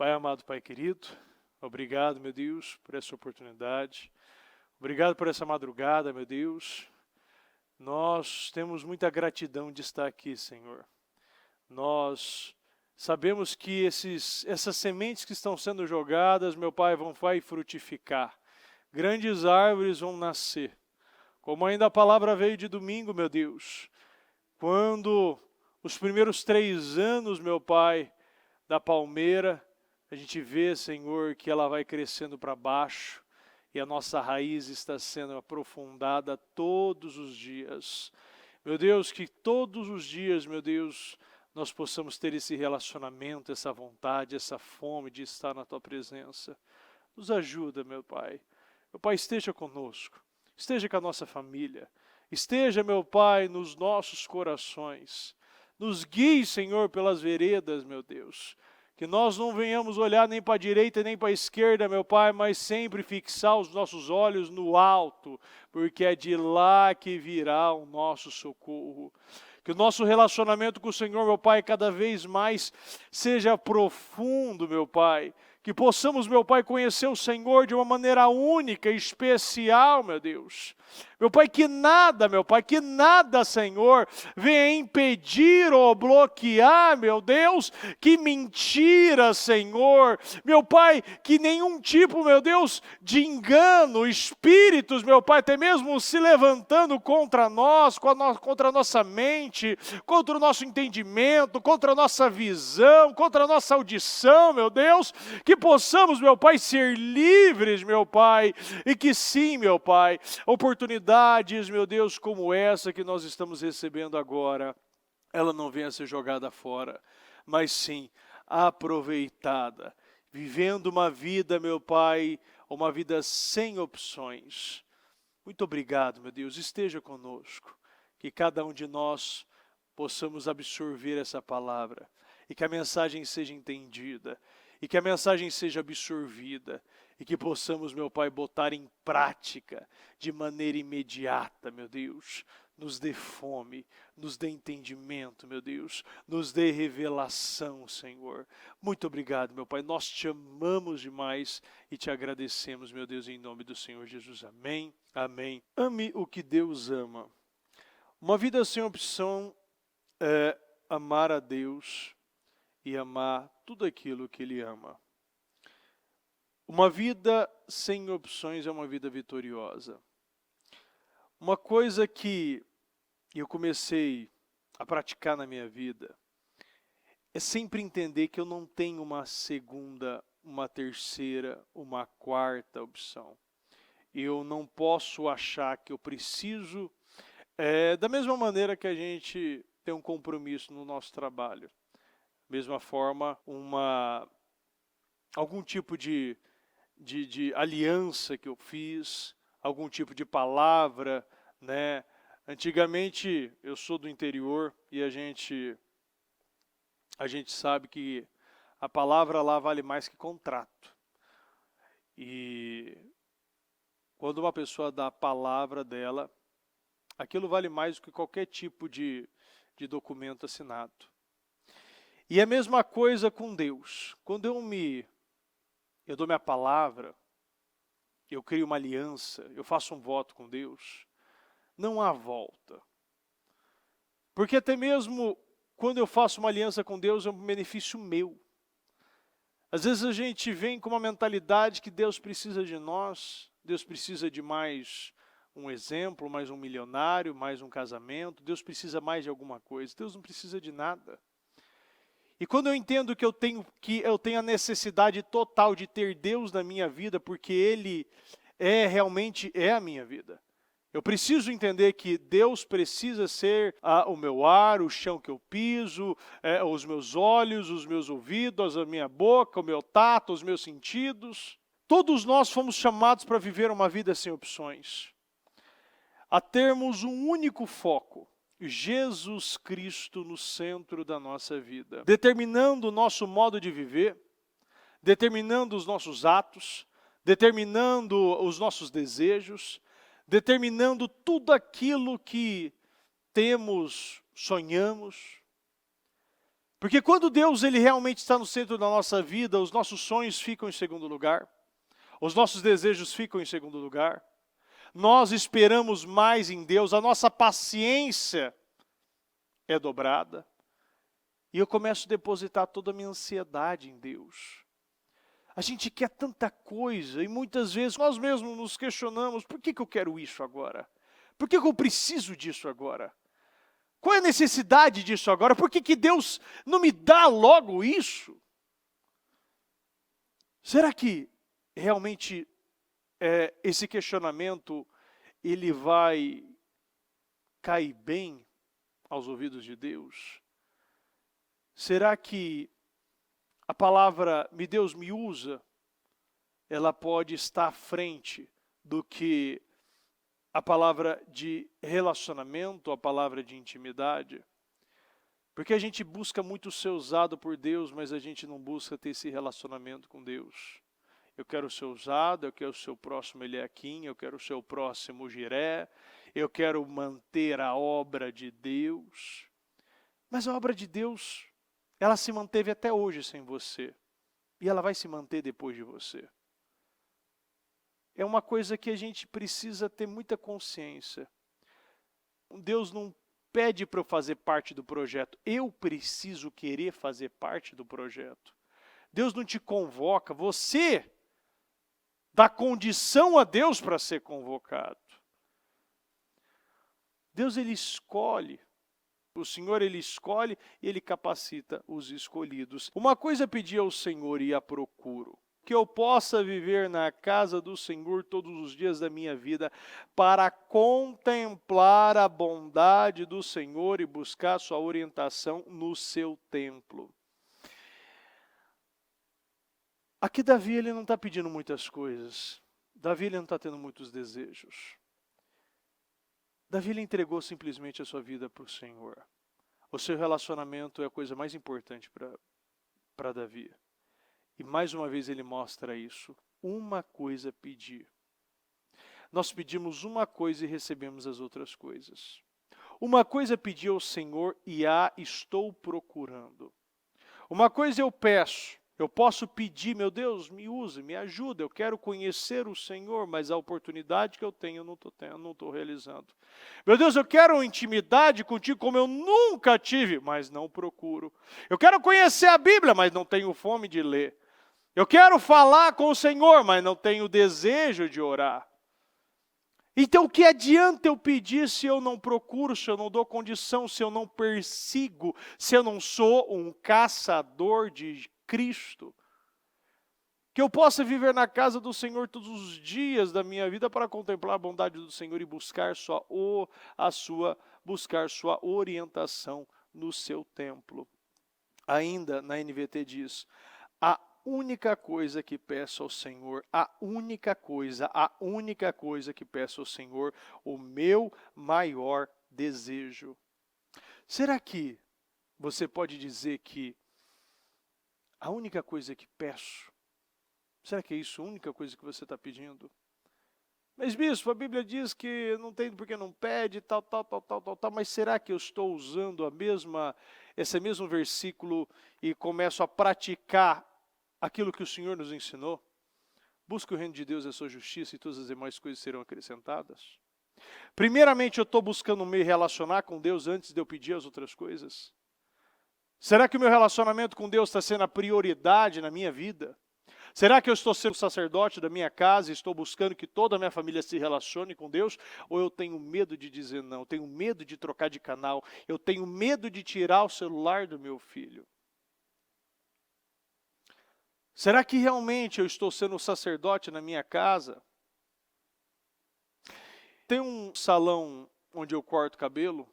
Pai amado, Pai querido, obrigado, meu Deus, por essa oportunidade. Obrigado por essa madrugada, meu Deus. Nós temos muita gratidão de estar aqui, Senhor. Nós sabemos que essas sementes que estão sendo jogadas, meu Pai, vai frutificar. Grandes árvores vão nascer. Como ainda a palavra veio de domingo, meu Deus. Quando os primeiros 3 anos, meu Pai, da palmeira, a gente vê, Senhor, que ela vai crescendo para baixo e a nossa raiz está sendo aprofundada todos os dias. Meu Deus, que todos os dias, meu Deus, nós possamos ter esse relacionamento, essa vontade, essa fome de estar na Tua presença. Nos ajuda, meu Pai. Meu Pai, esteja conosco, esteja com a nossa família, esteja, meu Pai, nos nossos corações. Nos guie, Senhor, pelas veredas, meu Deus. Que nós não venhamos olhar nem para a direita nem para a esquerda, meu Pai, mas sempre fixar os nossos olhos no alto, porque é de lá que virá o nosso socorro. Que o nosso relacionamento com o Senhor, meu Pai, cada vez mais seja profundo, meu Pai. Que possamos, meu Pai, conhecer o Senhor de uma maneira única, especial, meu Deus. Meu Pai, que nada, Senhor, venha impedir ou bloquear, meu Deus, que mentira, Senhor. Meu Pai, que nenhum tipo, meu Deus, de engano, espíritos, meu Pai, até mesmo se levantando contra nós, contra a nossa mente, contra o nosso entendimento, contra a nossa visão, contra a nossa audição, meu Deus, que possamos, meu Pai, ser livres, meu Pai, e que sim, meu Pai, oportunidades, meu Deus, como essa que nós estamos recebendo agora, ela não venha a ser jogada fora, mas sim aproveitada, vivendo uma vida, meu Pai, uma vida sem opções. Muito obrigado, meu Deus, esteja conosco, que cada um de nós possamos absorver essa palavra, e que a mensagem seja entendida, e que a mensagem seja absorvida, e que possamos, meu Pai, botar em prática de maneira imediata, meu Deus. Nos dê fome, nos dê entendimento, meu Deus. Nos dê revelação, Senhor. Muito obrigado, meu Pai. Nós te amamos demais e te agradecemos, meu Deus, em nome do Senhor Jesus. Amém, amém. Ame o que Deus ama. Uma vida sem opção é amar a Deus e amar tudo aquilo que Ele ama. Uma vida sem opções é uma vida vitoriosa. Uma coisa que eu comecei a praticar na minha vida é sempre entender que eu não tenho uma segunda, uma terceira, uma quarta opção. Eu não posso achar que eu preciso, da mesma maneira que a gente tem um compromisso no nosso trabalho. Mesma forma, algum tipo de aliança que eu fiz, algum tipo de palavra, né? Antigamente, eu sou do interior e a gente sabe que a palavra lá vale mais que contrato. E quando uma pessoa dá a palavra dela, aquilo vale mais do que qualquer tipo de documento assinado. E a mesma coisa com Deus. Quando eu dou minha palavra, eu crio uma aliança, eu faço um voto com Deus, não há volta. Porque até mesmo quando eu faço uma aliança com Deus, é um benefício meu. Às vezes a gente vem com uma mentalidade que Deus precisa de nós, Deus precisa de mais um exemplo, mais um milionário, mais um casamento, Deus precisa mais de alguma coisa, Deus não precisa de nada. E quando eu entendo que eu tenho a necessidade total de ter Deus na minha vida, porque Ele realmente é a minha vida. Eu preciso entender que Deus precisa ser o meu ar, o chão que eu piso, os meus olhos, os meus ouvidos, a minha boca, o meu tato, os meus sentidos. Todos nós fomos chamados para viver uma vida sem opções. A termos um único foco. Jesus Cristo no centro da nossa vida, determinando o nosso modo de viver, determinando os nossos atos, determinando os nossos desejos, determinando tudo aquilo que temos, sonhamos. Porque quando Deus ele realmente está no centro da nossa vida, os nossos sonhos ficam em segundo lugar, os nossos desejos ficam em segundo lugar, nós esperamos mais em Deus, a nossa paciência é dobrada, e eu começo a depositar toda a minha ansiedade em Deus. A gente quer tanta coisa, e muitas vezes nós mesmos nos questionamos, por que eu quero isso agora? Por que eu preciso disso agora? Qual é a necessidade disso agora? Por que Deus não me dá logo isso? Será que realmente esse questionamento ele vai cair bem aos ouvidos de Deus? Será que a palavra "me Deus me usa", ela pode estar à frente do que a palavra de relacionamento, a palavra de intimidade? Porque a gente busca muito ser usado por Deus, mas a gente não busca ter esse relacionamento com Deus. Eu quero ser usado, eu quero ser o próximo Eliaquim, eu quero ser o próximo Jiré, eu quero manter a obra de Deus. Mas a obra de Deus, ela se manteve até hoje sem você. E ela vai se manter depois de você. É uma coisa que a gente precisa ter muita consciência. Deus não pede para eu fazer parte do projeto. Eu preciso querer fazer parte do projeto. Deus não te convoca. Você dá condição a Deus para ser convocado. Deus ele escolhe. O Senhor ele escolhe e ele capacita os escolhidos. Uma coisa pedi ao Senhor e a procuro: que eu possa viver na casa do Senhor todos os dias da minha vida, para contemplar a bondade do Senhor e buscar sua orientação no seu templo. Aqui Davi ele não está pedindo muitas coisas. Davi ele não está tendo muitos desejos. Davi ele entregou simplesmente a sua vida para o Senhor. O seu relacionamento é a coisa mais importante para Davi. E mais uma vez ele mostra isso. Uma coisa pedir. Nós pedimos uma coisa e recebemos as outras coisas. Uma coisa pedi ao Senhor e a estou procurando. Uma coisa eu peço. Eu posso pedir, meu Deus, me use, me ajuda, eu quero conhecer o Senhor, mas a oportunidade que eu tenho, eu não estou realizando. Meu Deus, eu quero intimidade contigo como eu nunca tive, mas não procuro. Eu quero conhecer a Bíblia, mas não tenho fome de ler. Eu quero falar com o Senhor, mas não tenho desejo de orar. Então, o que adianta eu pedir se eu não procuro, se eu não dou condição, se eu não persigo, se eu não sou um caçador de Cristo? Que eu possa viver na casa do Senhor todos os dias da minha vida para contemplar a bondade do Senhor e buscar buscar sua orientação no seu templo. Ainda na NVT diz: a única coisa que peço ao Senhor, a única coisa que peço ao Senhor, o meu maior desejo. Será que você pode dizer que a única coisa que peço, será que é isso a única coisa que você está pedindo? Mas bispo, a Bíblia diz que não tem porque não pede, tal, mas será que eu estou usando esse mesmo versículo e começo a praticar aquilo que o Senhor nos ensinou? Busque o reino de Deus e a sua justiça e todas as demais coisas serão acrescentadas. Primeiramente, eu estou buscando me relacionar com Deus antes de eu pedir as outras coisas? Será que o meu relacionamento com Deus está sendo a prioridade na minha vida? Será que eu estou sendo sacerdote da minha casa e estou buscando que toda a minha família se relacione com Deus? Ou eu tenho medo de dizer não, eu tenho medo de trocar de canal, eu tenho medo de tirar o celular do meu filho? Será que realmente eu estou sendo sacerdote na minha casa? Tem um salão onde eu corto cabelo,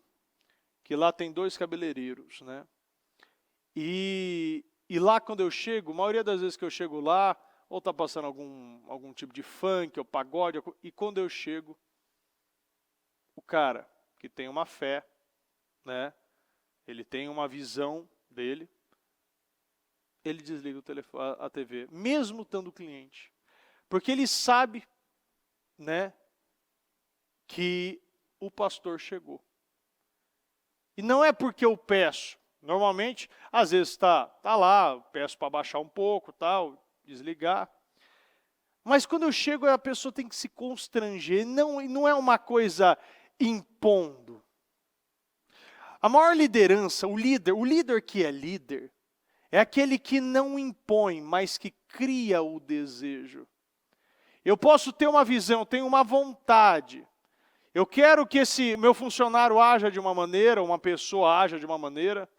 que lá tem 2 cabeleireiros, né? E lá quando eu chego, a maioria das vezes que eu chego lá, ou está passando algum tipo de funk ou pagode, e quando eu chego, o cara que tem uma fé, né? Ele tem uma visão dele, ele desliga o telefone, a TV, mesmo estando cliente. Porque ele sabe, né, que o pastor chegou. E não é porque eu peço, Normalmente, às vezes tá lá, peço para baixar um pouco, tal, desligar. Mas quando eu chego, a pessoa tem que se constranger, não é uma coisa impondo. A maior liderança, o líder que é líder, é aquele que não impõe, mas que cria o desejo. Eu posso ter uma visão, tenho uma vontade. Eu quero que esse meu funcionário haja de uma maneira, uma pessoa haja de uma maneira.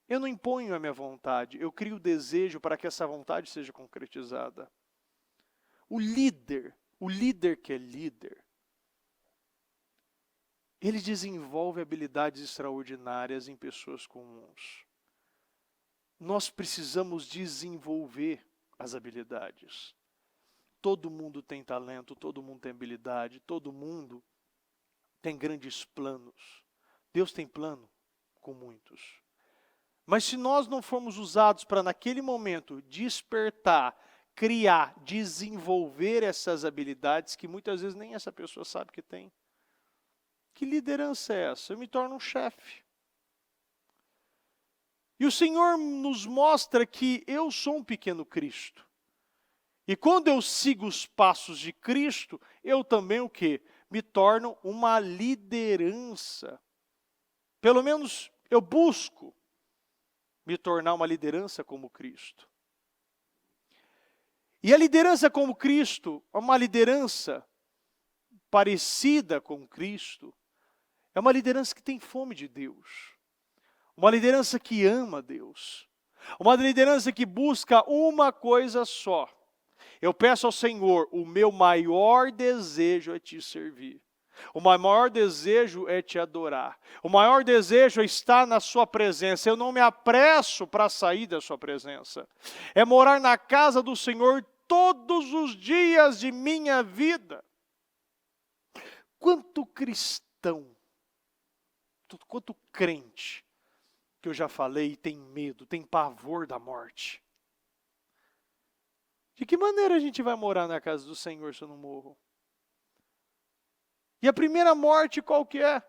Eu não imponho a minha vontade, eu crio o desejo para que essa vontade seja concretizada. O líder que é líder, ele desenvolve habilidades extraordinárias em pessoas comuns. Nós precisamos desenvolver as habilidades. Todo mundo tem talento, todo mundo tem habilidade, todo mundo tem grandes planos. Deus tem plano com muitos. Mas se nós não formos usados para naquele momento despertar, criar, desenvolver essas habilidades que muitas vezes nem essa pessoa sabe que tem. Que liderança é essa? Eu me torno um chefe. E o Senhor nos mostra que eu sou um pequeno Cristo. E quando eu sigo os passos de Cristo, eu também o quê? Me torno uma liderança. Pelo menos eu busco me tornar uma liderança como Cristo. E a liderança como Cristo, uma liderança parecida com Cristo, é uma liderança que tem fome de Deus. Uma liderança que ama Deus. Uma liderança que busca uma coisa só. Eu peço ao Senhor, o meu maior desejo é te servir. O maior desejo é te adorar. O maior desejo é estar na sua presença. Eu não me apresso para sair da sua presença. É morar na casa do Senhor todos os dias de minha vida. Quanto cristão, quanto crente, que eu já falei, tem medo, tem pavor da morte. De que maneira a gente vai morar na casa do Senhor se eu não morro? E a primeira morte qual que é?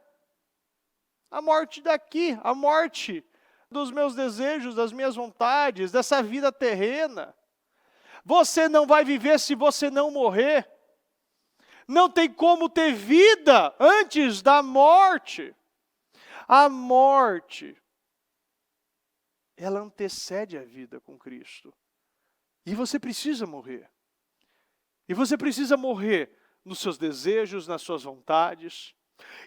A morte daqui, a morte dos meus desejos, das minhas vontades, dessa vida terrena. Você não vai viver se você não morrer. Não tem como ter vida antes da morte. A morte, ela antecede a vida com Cristo. E você precisa morrer. E você precisa morrer nos seus desejos, nas suas vontades.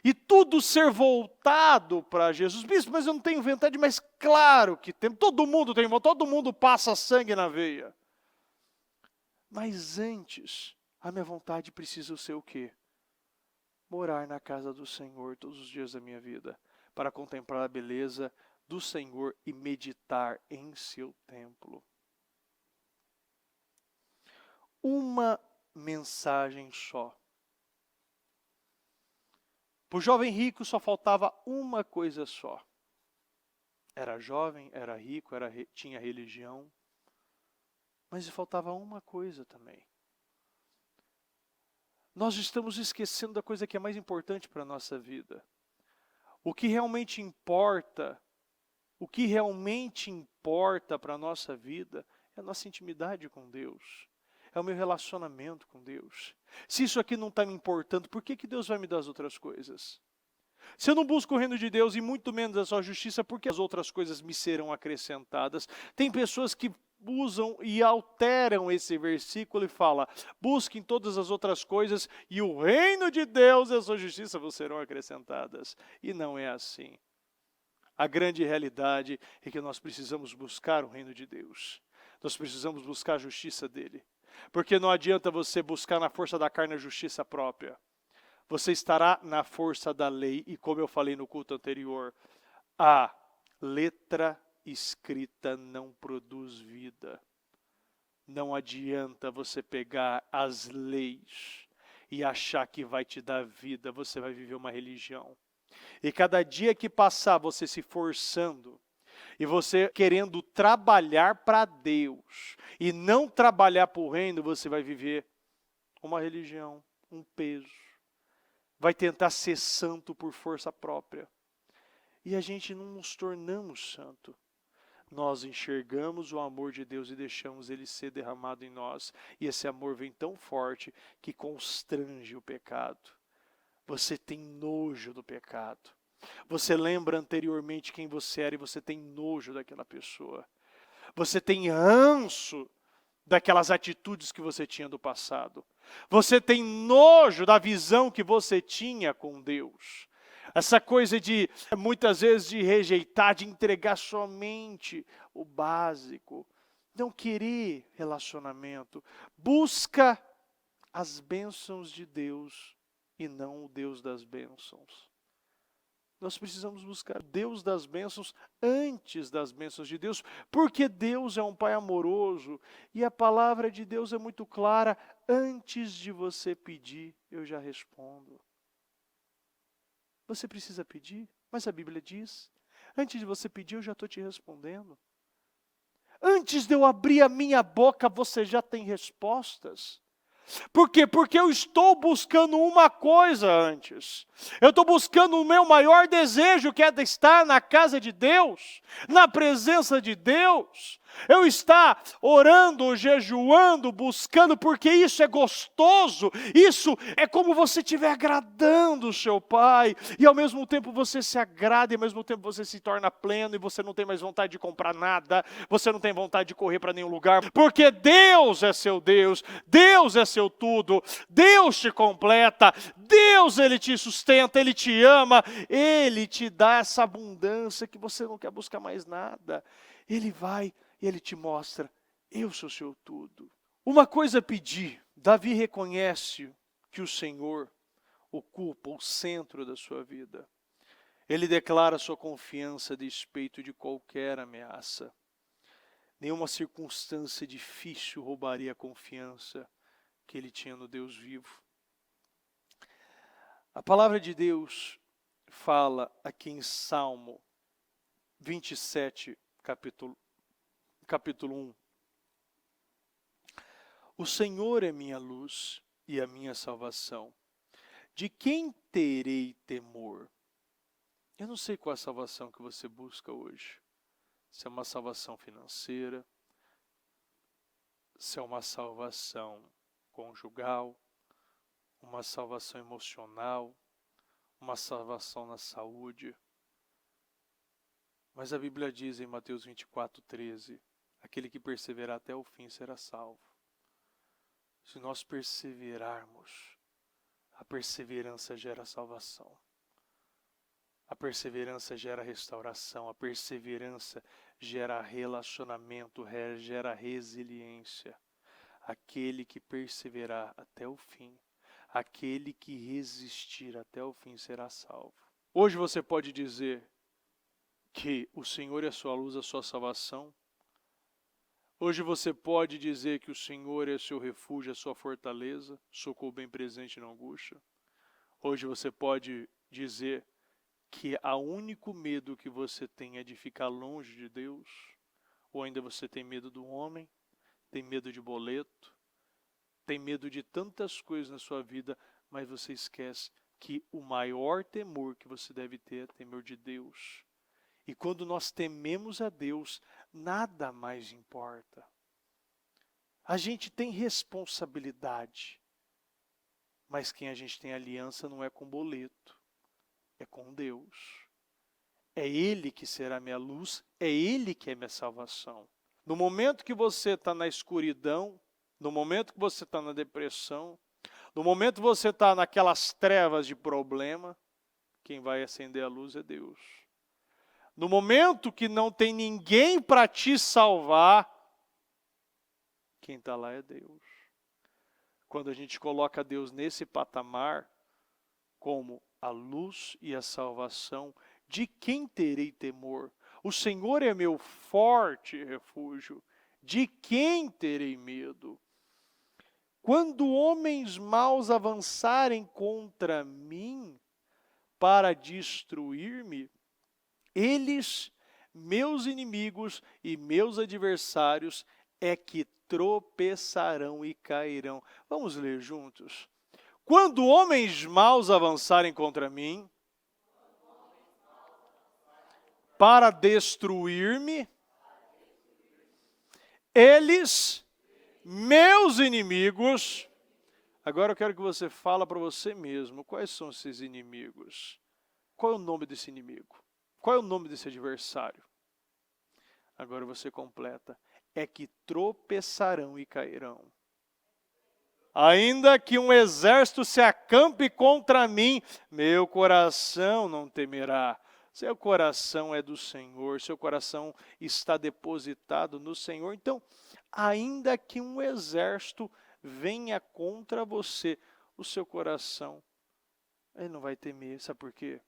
E tudo ser voltado para Jesus. Bispo, mas eu não tenho vontade, mas claro que tem. Todo mundo tem vontade, todo mundo passa sangue na veia. Mas antes, a minha vontade precisa ser o quê? Morar na casa do Senhor todos os dias da minha vida. Para contemplar a beleza do Senhor e meditar em seu templo. Uma mensagem só. Para o jovem rico só faltava uma coisa só. Era jovem, era rico, tinha religião. Mas faltava uma coisa também. Nós estamos esquecendo da coisa que é mais importante para a nossa vida. O que realmente importa para a nossa vida é a nossa intimidade com Deus. É o meu relacionamento com Deus. Se isso aqui não está me importando, por que Deus vai me dar as outras coisas? Se eu não busco o reino de Deus e muito menos a sua justiça, por que as outras coisas me serão acrescentadas? Tem pessoas que usam e alteram esse versículo e falam, busquem todas as outras coisas e o reino de Deus e a sua justiça vos serão acrescentadas. E não é assim. A grande realidade é que nós precisamos buscar o reino de Deus. Nós precisamos buscar a justiça dele. Porque não adianta você buscar na força da carne a justiça própria. Você estará na força da lei. E como eu falei no culto anterior, a letra escrita não produz vida. Não adianta você pegar as leis e achar que vai te dar vida. Você vai viver uma religião. E cada dia que passar você se forçando, e você querendo trabalhar para Deus e não trabalhar para o reino, você vai viver uma religião, um peso. Vai tentar ser santo por força própria. e a gente não nos tornamos santo. Nós enxergamos o amor de Deus e deixamos ele ser derramado em nós. E esse amor vem tão forte que constrange o pecado. Você tem nojo do pecado. Você lembra anteriormente quem você era e você tem nojo daquela pessoa. Você tem ranço daquelas atitudes que você tinha do passado. Você tem nojo da visão que você tinha com Deus. Essa coisa de, muitas vezes, de rejeitar, de entregar somente o básico. Não querer relacionamento. Busca as bênçãos de Deus e não o Deus das bênçãos. Nós precisamos buscar Deus das bênçãos antes das bênçãos de Deus, porque Deus é um Pai amoroso e a palavra de Deus é muito clara. Antes de você pedir, eu já respondo. Você precisa pedir, mas a Bíblia diz, antes de você pedir, eu já estou te respondendo. Antes de eu abrir a minha boca, você já tem respostas. Por quê? Porque eu estou buscando uma coisa antes. Eu estou buscando o meu maior desejo, que é de estar na casa de Deus, na presença de Deus. Eu estar orando, jejuando, buscando, porque isso é gostoso. Isso é como você estiver agradando o seu Pai. E ao mesmo tempo você se agrada, e ao mesmo tempo você se torna pleno, e você não tem mais vontade de comprar nada. Você não tem vontade de correr para nenhum lugar. Porque Deus é seu Deus. Deus é seu tudo. Deus te completa. Deus, Ele te sustenta, Ele te ama. Ele te dá essa abundância que você não quer buscar mais nada. Ele vai e Ele te mostra, eu sou seu tudo. Uma coisa é pedir. Davi reconhece que o Senhor ocupa o centro da sua vida. Ele declara sua confiança a despeito de qualquer ameaça. Nenhuma circunstância difícil roubaria a confiança que ele tinha no Deus vivo. A palavra de Deus fala aqui em Salmo 27, capítulo 1. O Senhor é minha luz e a minha salvação. De quem terei temor? Eu não sei qual é a salvação que você busca hoje. Se é uma salvação financeira, se é uma salvação conjugal, uma salvação emocional, uma salvação na saúde. Mas a Bíblia diz em Mateus 24:13, aquele que perseverar até o fim será salvo. Se nós perseverarmos, a perseverança gera salvação. A perseverança gera restauração, a perseverança gera relacionamento, gera resiliência. Aquele que perseverar até o fim, aquele que resistir até o fim será salvo. Hoje você pode dizer que o Senhor é a sua luz, a sua salvação. Hoje você pode dizer que o Senhor é seu refúgio, a sua fortaleza, socorro bem presente na angústia. Hoje você pode dizer que o único medo que você tem é de ficar longe de Deus, ou ainda você tem medo do homem, tem medo de boleto, tem medo de tantas coisas na sua vida, mas você esquece que o maior temor que você deve ter é temor de Deus. E quando nós tememos a Deus, nada mais importa. A gente tem responsabilidade, mas quem a gente tem aliança não é com boleto, é com Deus. É Ele que será minha luz, é Ele que é minha salvação. No momento que você está na escuridão, no momento que você está na depressão, no momento que você está naquelas trevas de problema, quem vai acender a luz é Deus. No momento que não tem ninguém para te salvar, quem está lá é Deus. Quando a gente coloca Deus nesse patamar, como a luz e a salvação, de quem terei temor? O Senhor é meu forte refúgio, de quem terei medo? Quando homens maus avançarem contra mim para destruir-me, eles, meus inimigos e meus adversários, é que tropeçarão e cairão. Vamos ler juntos. Quando homens maus avançarem contra mim, para destruir-me, eles, meus inimigos. Agora eu quero que você fale para você mesmo, quais são esses inimigos? Qual é o nome desse inimigo? Qual é o nome desse adversário? Agora você completa, é que tropeçarão e cairão. Ainda que um exército se acampe contra mim, meu coração não temerá. Seu coração é do Senhor, seu coração está depositado no Senhor. Então, ainda que um exército venha contra você, o seu coração, ele não vai temer. Sabe por quê?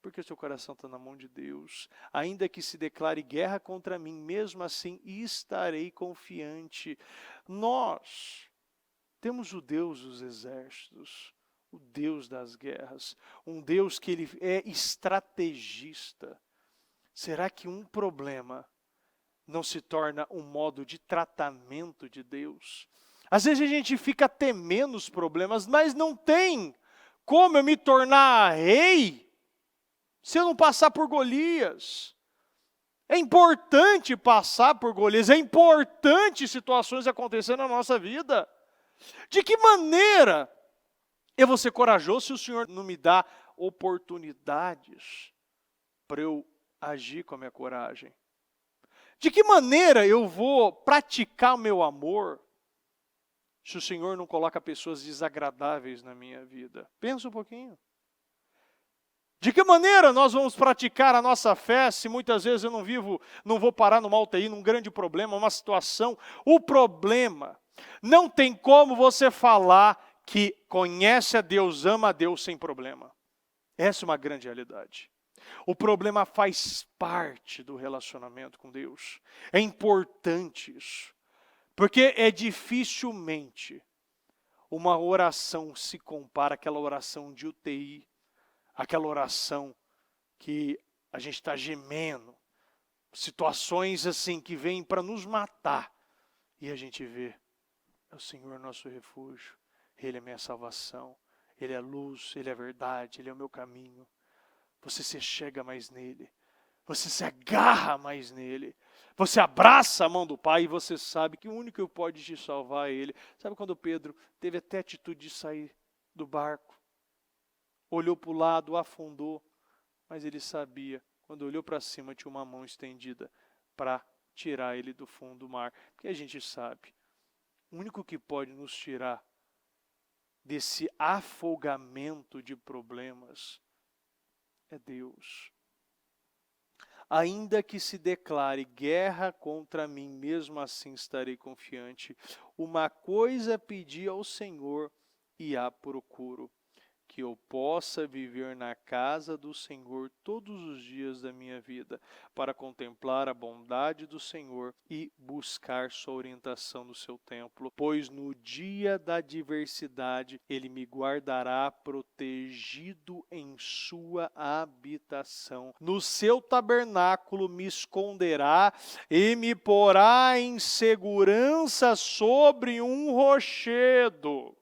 Porque o seu coração está na mão de Deus. Ainda que se declare guerra contra mim, mesmo assim estarei confiante. Nós temos o Deus dos exércitos, o Deus das guerras, um Deus que ele é estrategista. Será que um problema não se torna um modo de tratamento de Deus? Às vezes a gente fica temendo os problemas, mas não tem como eu me tornar rei se eu não passar por Golias. É importante passar por Golias, é importante situações acontecerem na nossa vida. De que maneira eu vou ser corajoso se o Senhor não me dá oportunidades para eu agir com a minha coragem? De que maneira eu vou praticar o meu amor se o Senhor não coloca pessoas desagradáveis na minha vida? Pensa um pouquinho. De que maneira nós vamos praticar a nossa fé se muitas vezes eu não vou parar numa UTI, num grande problema, uma situação? O problema, não tem como você falar que conhece a Deus, ama a Deus sem problema. Essa é uma grande realidade. O problema faz parte do relacionamento com Deus. É importante isso. Porque é dificilmente uma oração se compara àquela oração de UTI, aquela oração que a gente está gemendo, situações assim que vêm para nos matar, e a gente vê, é o Senhor nosso refúgio, Ele é minha salvação, Ele é luz, Ele é verdade, Ele é o meu caminho. Você se chega mais nele, você se agarra mais nele, você abraça a mão do Pai e você sabe que o único que pode te salvar é Ele. Sabe quando Pedro teve até a atitude de sair do barco? Olhou para o lado, afundou, mas ele sabia, quando olhou para cima tinha uma mão estendida para tirar ele do fundo do mar. Porque a gente sabe, o único que pode nos tirar desse afogamento de problemas é Deus. Ainda que se declare guerra contra mim, mesmo assim estarei confiante. Uma coisa pedi ao Senhor e a procuro, que eu possa viver na casa do Senhor todos os dias da minha vida, para contemplar a bondade do Senhor e buscar sua orientação no seu templo. Pois no dia da adversidade Ele me guardará protegido em sua habitação. No seu tabernáculo me esconderá e me porá em segurança sobre um rochedo.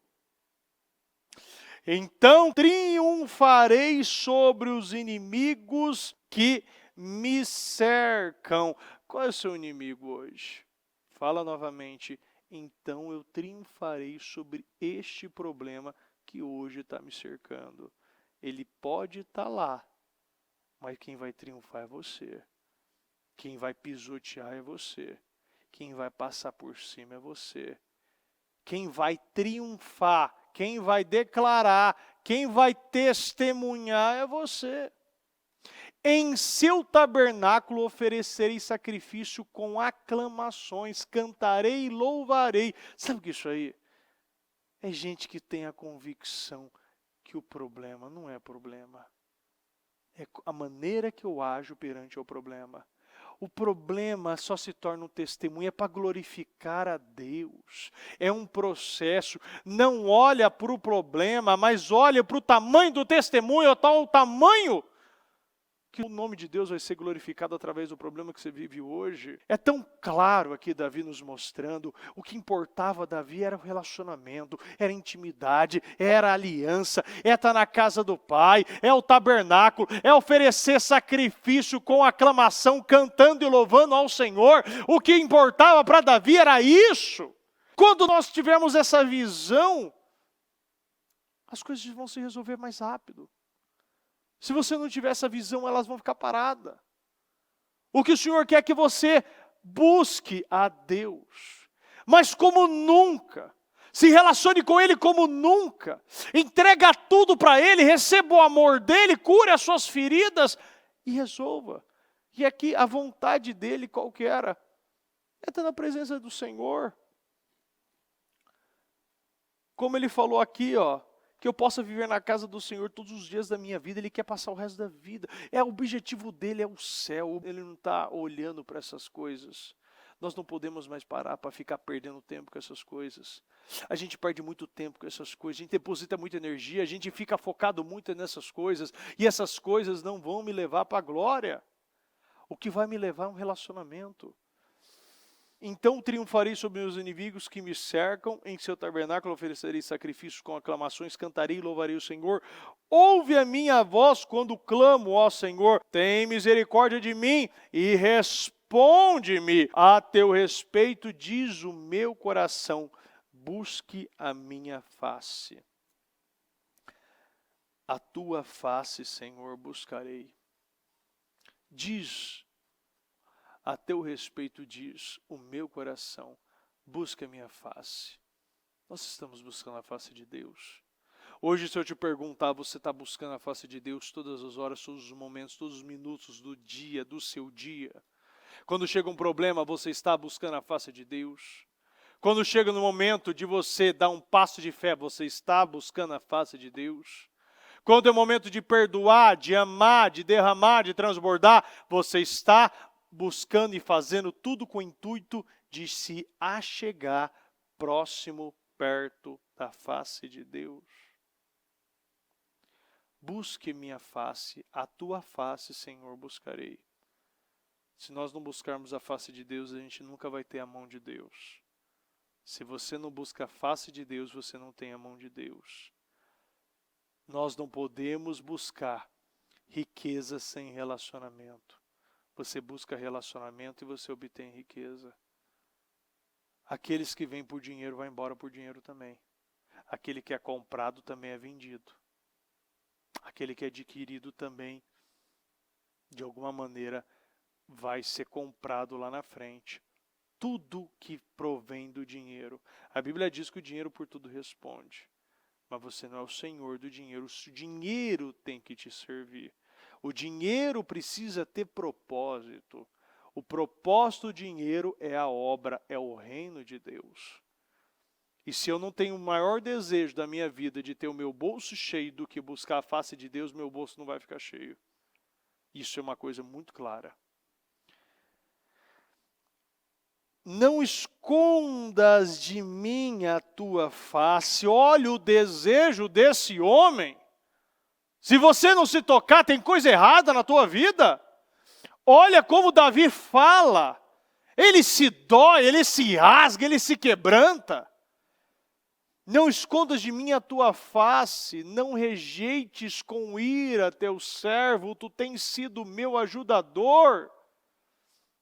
Então triunfarei sobre os inimigos que me cercam. Qual é o seu inimigo hoje? Fala novamente. Então eu triunfarei sobre este problema que hoje está me cercando. Ele pode estar lá, mas quem vai triunfar é você. Quem vai pisotear é você. Quem vai passar por cima é você. Quem vai triunfar, quem vai declarar, quem vai testemunhar é você. Em seu tabernáculo oferecerei sacrifício com aclamações, cantarei e louvarei. Sabe o que é isso aí? É gente que tem a convicção que o problema não é problema. É a maneira que eu ajo perante o problema. O problema só se torna um testemunho, é para glorificar a Deus. É um processo. Não olha para o problema, mas olha para o tamanho do testemunho, o tamanho que o nome de Deus vai ser glorificado através do problema que você vive hoje. É tão claro aqui Davi nos mostrando, o que importava a Davi era o relacionamento, era a intimidade, era a aliança, é estar na casa do Pai, é o tabernáculo, é oferecer sacrifício com aclamação, cantando e louvando ao Senhor. O que importava para Davi era isso. Quando nós tivermos essa visão, as coisas vão se resolver mais rápido. Se você não tiver essa visão, elas vão ficar paradas. O que o Senhor quer é que você busque a Deus, mas como nunca. Se relacione com Ele como nunca. Entrega tudo para Ele, receba o amor dEle, cure as suas feridas e resolva. E aqui a vontade dEle qual que era? É estar na presença do Senhor. Como Ele falou aqui, que eu possa viver na casa do Senhor todos os dias da minha vida. Ele quer passar o resto da vida. O objetivo dele é o céu. Ele não está olhando para essas coisas. Nós não podemos mais parar para ficar perdendo tempo com essas coisas. A gente perde muito tempo com essas coisas. A gente deposita muita energia. A gente fica focado muito nessas coisas. E essas coisas não vão me levar para a glória. O que vai me levar é um relacionamento. Então triunfarei sobre meus inimigos que me cercam, em seu tabernáculo oferecerei sacrifícios com aclamações, cantarei e louvarei o Senhor. Ouve a minha voz quando clamo, ó Senhor, tem misericórdia de mim e responde-me. A teu respeito diz o meu coração, busque a minha face. A tua face, Senhor, buscarei. Diz a teu respeito diz o meu coração, busca a minha face. Nós estamos buscando a face de Deus. Hoje, se eu te perguntar, você está buscando a face de Deus todas as horas, todos os momentos, todos os minutos do dia, do seu dia? Quando chega um problema, você está buscando a face de Deus? Quando chega no momento de você dar um passo de fé, você está buscando a face de Deus? Quando é o momento de perdoar, de amar, de derramar, de transbordar, você está buscando e fazendo tudo com o intuito de se achegar próximo, perto da face de Deus. Busque minha face, a tua face, Senhor, buscarei. Se nós não buscarmos a face de Deus, a gente nunca vai ter a mão de Deus. Se você não busca a face de Deus, você não tem a mão de Deus. Nós não podemos buscar riqueza sem relacionamento. Você busca relacionamento e você obtém riqueza. Aqueles que vêm por dinheiro vão embora por dinheiro também. Aquele que é comprado também é vendido. Aquele que é adquirido também, de alguma maneira, vai ser comprado lá na frente. Tudo que provém do dinheiro. A Bíblia diz que o dinheiro por tudo responde. Mas você não é o senhor do dinheiro. O dinheiro tem que te servir. O dinheiro precisa ter propósito. O propósito do dinheiro é a obra, é o reino de Deus. E se eu não tenho o maior desejo da minha vida de ter o meu bolso cheio do que buscar a face de Deus, meu bolso não vai ficar cheio. Isso é uma coisa muito clara. Não escondas de mim a tua face. Olha o desejo desse homem. Se você não se tocar, tem coisa errada na tua vida. Olha como Davi fala. Ele se dói, ele se rasga, ele se quebranta. Não escondas de mim a tua face, não rejeites com ira teu servo, tu tens sido meu ajudador.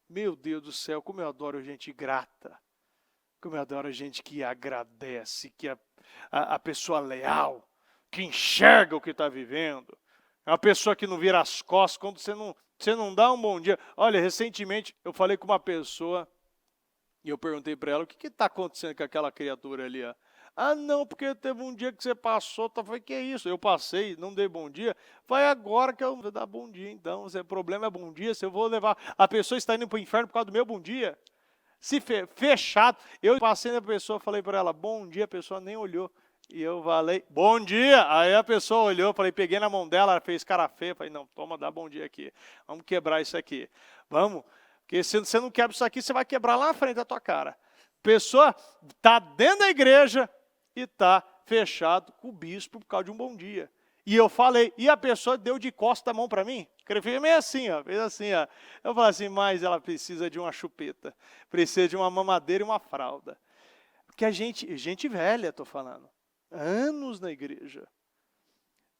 Meu Deus do céu, como eu adoro gente grata. Como eu adoro gente que agradece, que a pessoa leal, que enxerga o que está vivendo. É uma pessoa que não vira as costas quando você não dá um bom dia. Olha, recentemente eu falei com uma pessoa e eu perguntei para ela, o que está acontecendo com aquela criatura ali? Ah, não, porque teve um dia que você passou, eu falei, que é isso? Eu passei, não dei bom dia. Foi agora que eu vou dar bom dia, então. Se o problema é bom dia, se eu vou levar... A pessoa está indo para o inferno por causa do meu bom dia. Se fechado, eu passei na pessoa, falei para ela, bom dia, a pessoa nem olhou. E eu falei, bom dia. Aí a pessoa olhou, falei, peguei na mão dela, ela fez cara feia. Falei, não, toma, dá bom dia aqui. Vamos quebrar isso aqui. Vamos. Porque se você não quebra isso aqui, você vai quebrar lá na frente da tua cara. Pessoa está dentro da igreja e está fechado com o bispo por causa de um bom dia. E eu falei, e a pessoa deu de costa a mão para mim? Escrevi meio assim, ó, fez assim, ó. Eu falei assim, mas ela precisa de uma chupeta, precisa de uma mamadeira e uma fralda. Porque gente velha, tô falando, anos na igreja,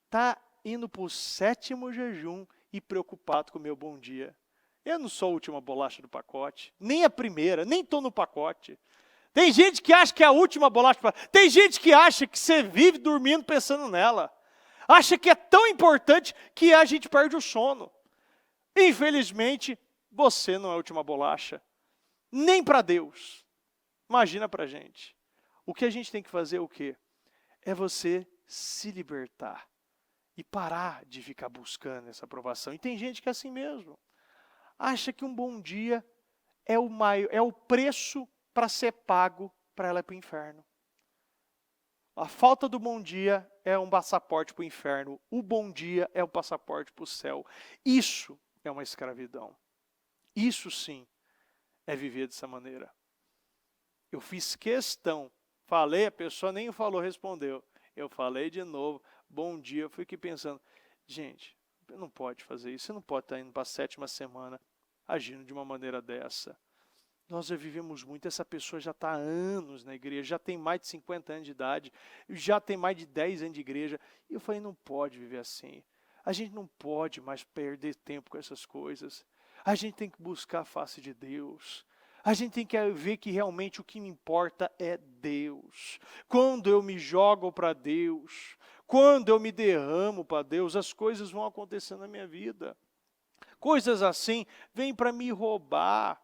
tá indo pro 7º jejum e preocupado com o meu bom dia. Eu não sou a última bolacha do pacote, nem a primeira, nem tô no pacote. Tem gente que acha que é a última bolacha do pacote. Tem gente que acha que você vive dormindo pensando nela. Acha que é tão importante que a gente perde o sono. Infelizmente, você não é a última bolacha. Nem para Deus. Imagina para a gente. O que a gente tem que fazer é o quê? É você se libertar. E parar de ficar buscando essa aprovação. E tem gente que é assim mesmo. Acha que um bom dia é o preço para ser pago para ela ir para o inferno. A falta do bom dia é um passaporte para o inferno. O bom dia é o passaporte para o céu. Isso é uma escravidão. Isso sim é viver dessa maneira. Eu fiz questão. Falei, a pessoa nem falou, respondeu. Eu falei de novo, bom dia. Eu fui aqui pensando, gente, não pode fazer isso. Você não pode estar indo para a 7ª semana agindo de uma maneira dessa. Nós já vivemos muito, essa pessoa já está há anos na igreja, já tem mais de 50 anos de idade, já tem mais de 10 anos de igreja. E eu falei, não pode viver assim. A gente não pode mais perder tempo com essas coisas. A gente tem que buscar a face de Deus. A gente tem que ver que realmente o que me importa é Deus. Quando eu me jogo para Deus, quando eu me derramo para Deus, as coisas vão acontecendo na minha vida. Coisas assim vêm para me roubar.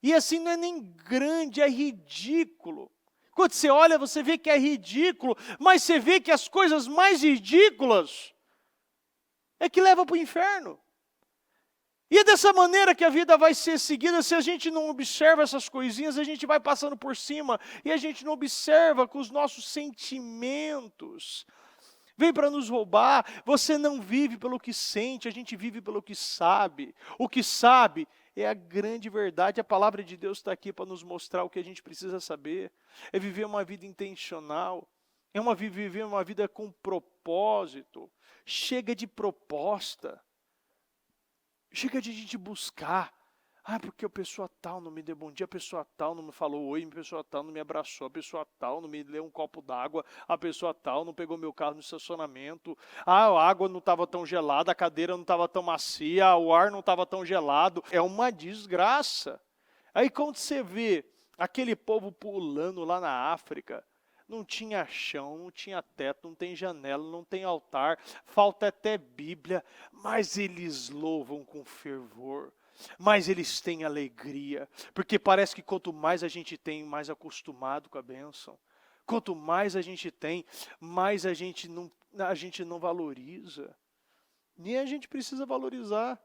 E assim não é nem grande, é ridículo. Quando você olha, você vê que é ridículo, mas você vê que as coisas mais ridículas é que levam para o inferno. E é dessa maneira que a vida vai ser seguida. Se a gente não observa essas coisinhas, a gente vai passando por cima e a gente não observa que os nossos sentimentos vêm para nos roubar. Você não vive pelo que sente, a gente vive pelo que sabe. O que sabe é a grande verdade. A palavra de Deus está aqui para nos mostrar o que a gente precisa saber. É viver uma vida intencional. É viver uma vida com propósito. Chega de proposta. Chega de a gente buscar. Porque a pessoa tal não me deu bom dia, a pessoa tal não me falou oi, a pessoa tal não me abraçou, a pessoa tal não me deu um copo d'água, a pessoa tal não pegou meu carro no estacionamento, a água não estava tão gelada, a cadeira não estava tão macia, o ar não estava tão gelado. É uma desgraça. Aí quando você vê aquele povo pulando lá na África, não tinha chão, não tinha teto, não tem janela, não tem altar, falta até Bíblia, mas eles louvam com fervor. Mas eles têm alegria, porque parece que quanto mais a gente tem, mais acostumado com a bênção. Quanto mais a gente tem, mais a gente não valoriza. E a gente precisa valorizar.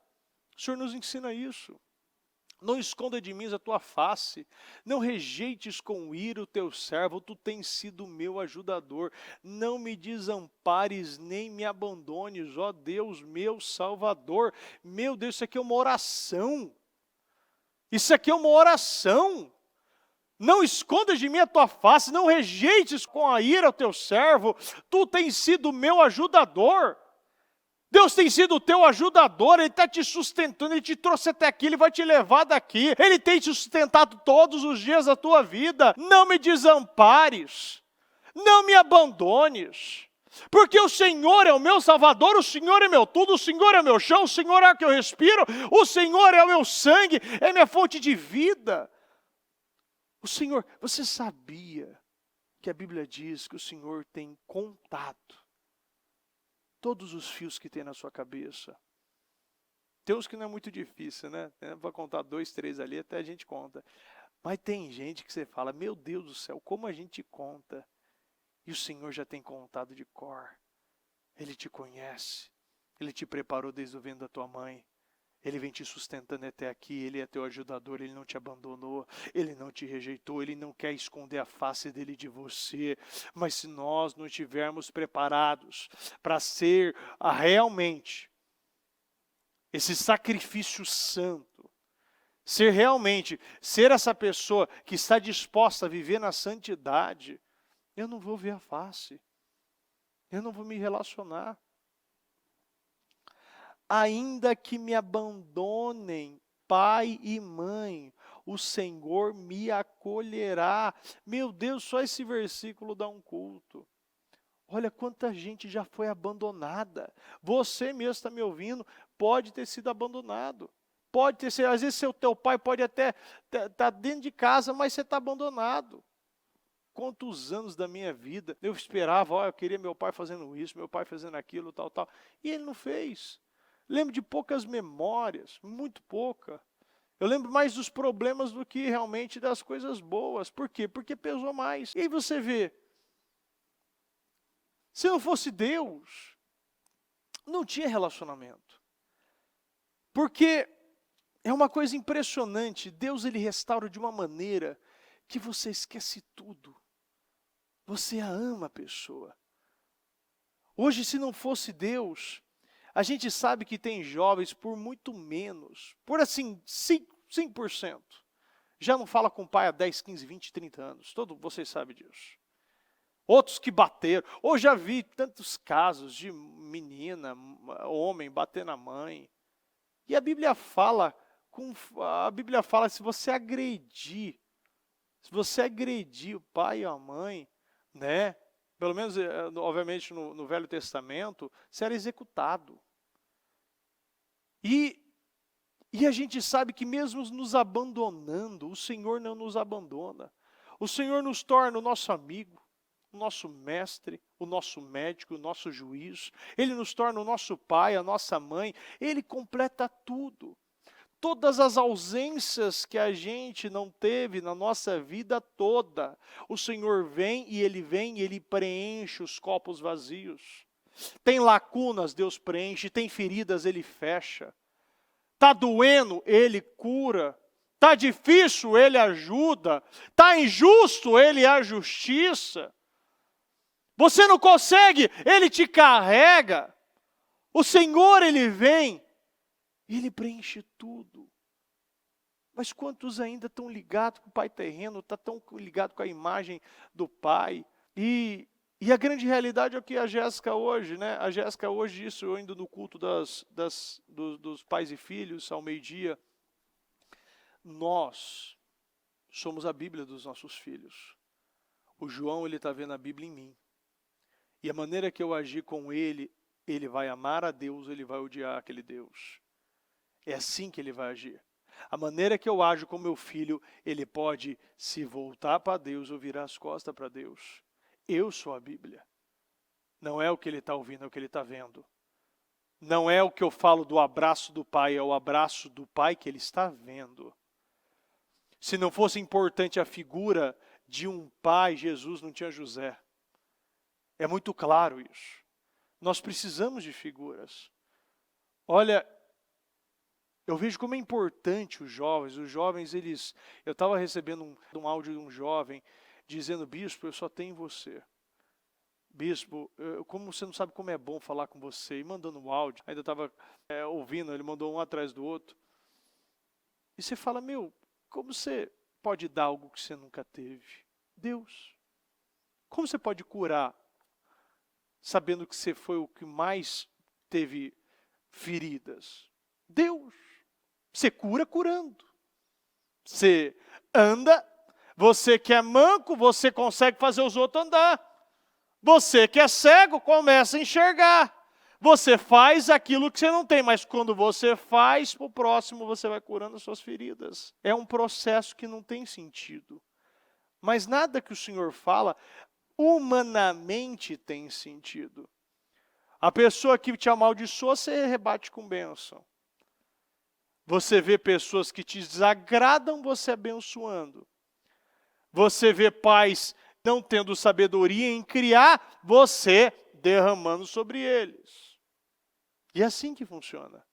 O Senhor nos ensina isso. Não esconda de mim a tua face, não rejeites com ira o teu servo, tu tens sido meu ajudador. Não me desampares nem me abandones, ó Deus, meu Salvador. Meu Deus, isso aqui é uma oração. Isso aqui é uma oração. Não esconda de mim a tua face, não rejeites com a ira o teu servo, tu tens sido meu ajudador. Deus tem sido o teu ajudador, Ele está te sustentando, Ele te trouxe até aqui, Ele vai te levar daqui. Ele tem te sustentado todos os dias da tua vida. Não me desampares, não me abandones, porque o Senhor é o meu Salvador, o Senhor é meu tudo, o Senhor é meu chão, o Senhor é o que eu respiro, o Senhor é o meu sangue, é minha fonte de vida. O Senhor, você sabia que a Bíblia diz que o Senhor tem contado todos os fios que tem na sua cabeça? Tem uns que não é muito difícil, né? Para contar 2, 3 ali, até a gente conta. Mas tem gente que você fala, meu Deus do céu, como a gente conta? E o Senhor já tem contado de cor. Ele te conhece. Ele te preparou desde o ventre da tua mãe. Ele vem te sustentando até aqui, Ele é teu ajudador, Ele não te abandonou, Ele não te rejeitou, Ele não quer esconder a face dEle de você. Mas se nós não estivermos preparados para ser realmente esse sacrifício santo, ser essa pessoa que está disposta a viver na santidade, eu não vou ver a face, eu não vou me relacionar. ainda que me abandonem pai e mãe, o Senhor me acolherá. Meu Deus, só esse versículo dá um culto. Olha quanta gente já foi abandonada. Você mesmo está me ouvindo, pode ter sido abandonado. Pode ter sido, às vezes seu teu pai pode até estar dentro de casa, mas você está abandonado. Quantos anos da minha vida eu esperava, eu queria meu pai fazendo isso, meu pai fazendo aquilo, tal, tal. E ele não fez. Lembro de poucas memórias, muito pouca. Eu lembro mais dos problemas do que realmente das coisas boas. Por quê? Porque pesou mais. E aí você vê, se não fosse Deus, não tinha relacionamento. Porque é uma coisa impressionante, Deus ele restaura de uma maneira que você esquece tudo. Você a ama a pessoa. Hoje, se não fosse Deus, a gente sabe que tem jovens por muito menos, por assim, 5%. Já não fala com o pai há 10, 15, 20, 30 anos. Vocês sabem disso. Outros que bateram. Ou já vi tantos casos de menina, homem bater na mãe. E a Bíblia fala, se você agredir o pai e a mãe, né? Pelo menos, obviamente, no Velho Testamento, você era executado. E a gente sabe que mesmo nos abandonando, o Senhor não nos abandona. O Senhor nos torna o nosso amigo, o nosso mestre, o nosso médico, o nosso juiz. Ele nos torna o nosso pai, a nossa mãe. Ele completa tudo. Todas as ausências que a gente não teve na nossa vida toda, o Senhor vem e Ele preenche os copos vazios. Tem lacunas, Deus preenche. Tem feridas, Ele fecha. Está doendo, Ele cura. Está difícil, Ele ajuda. Está injusto, Ele é a justiça. Você não consegue, Ele te carrega. O Senhor, Ele vem. Ele preenche tudo. Mas quantos ainda estão ligados com o pai terreno, estão tão ligados com a imagem do pai? E a grande realidade é o que a Jéssica hoje, né? A Jéssica hoje, isso eu indo no culto dos pais e filhos ao meio-dia. Nós somos a Bíblia dos nossos filhos. O João, ele está vendo a Bíblia em mim. E a maneira que eu agir com ele, ele vai amar a Deus, ele vai odiar aquele Deus. É assim que ele vai agir. A maneira que eu ajo com meu filho, ele pode se voltar para Deus ou virar as costas para Deus. Eu sou a Bíblia. Não é o que ele está ouvindo, é o que ele está vendo. Não é o que eu falo do abraço do pai, é o abraço do pai que ele está vendo. Se não fosse importante a figura de um pai, Jesus não tinha José. É muito claro isso. Nós precisamos de figuras. Olha, eu vejo como é importante os jovens, eles... Eu estava recebendo um áudio de um jovem dizendo, bispo, eu só tenho você. Bispo, como você não sabe como é bom falar com você, e mandando um áudio, ainda estava ouvindo, ele mandou um atrás do outro. E você fala, como você pode dar algo que você nunca teve? Deus. Como você pode curar, sabendo que você foi o que mais teve feridas? Deus. Você cura curando. Você anda, você que é manco, você consegue fazer os outros andar. Você que é cego, começa a enxergar. Você faz aquilo que você não tem, mas quando você faz para o próximo, você vai curando as suas feridas. É um processo que não tem sentido. Mas nada que o Senhor fala, humanamente tem sentido. A pessoa que te amaldiçoa, você rebate com bênção. Você vê pessoas que te desagradam, você abençoando. Você vê pais não tendo sabedoria em criar, você derramando sobre eles. E é assim que funciona.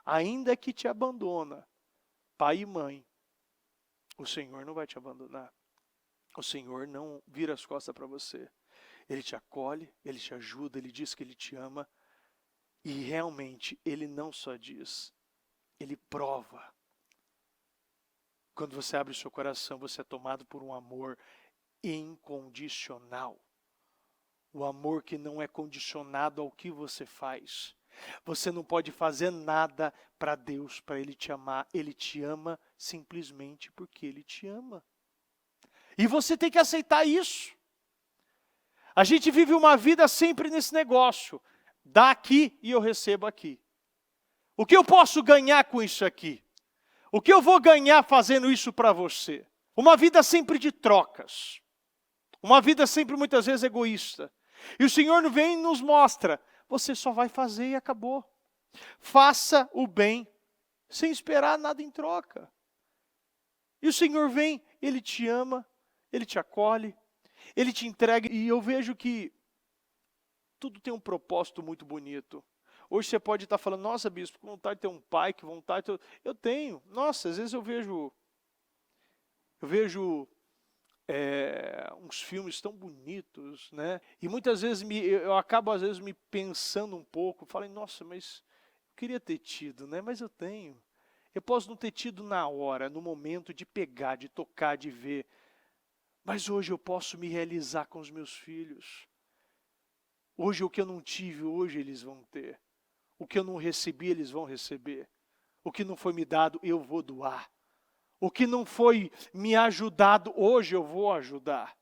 Ainda que te abandona, pai e mãe, o Senhor não vai te abandonar. O Senhor não vira as costas para você. Ele te acolhe, Ele te ajuda, Ele diz que Ele te ama. E realmente, Ele não só diz, Ele prova. Quando você abre o seu coração, você é tomado por um amor incondicional. O amor que não é condicionado ao que você faz. Você não pode fazer nada para Deus, para Ele te amar. Ele te ama simplesmente porque Ele te ama. E você tem que aceitar isso. A gente vive uma vida sempre nesse negócio. Dá aqui e eu recebo aqui. O que eu posso ganhar com isso aqui? O que eu vou ganhar fazendo isso para você? Uma vida sempre de trocas. Uma vida sempre muitas vezes egoísta. E o Senhor vem e nos mostra, você só vai fazer e acabou. Faça o bem sem esperar nada em troca. E o Senhor vem, Ele te ama, Ele te acolhe, Ele te entrega. E eu vejo que tudo tem um propósito muito bonito. Hoje você pode estar falando, nossa, bispo, que vontade de ter um pai, que vontade de ter... Eu tenho. Nossa, às vezes eu vejo uns filmes tão bonitos, né? E muitas vezes eu acabo às vezes me pensando um pouco, falei, nossa, mas eu queria ter tido, né? Mas eu tenho. Eu posso não ter tido na hora, no momento de pegar, de tocar, de ver. Mas hoje eu posso me realizar com os meus filhos. Hoje o que eu não tive, hoje eles vão ter. O que eu não recebi, eles vão receber. O que não foi me dado, eu vou doar. O que não foi me ajudado, hoje eu vou ajudar.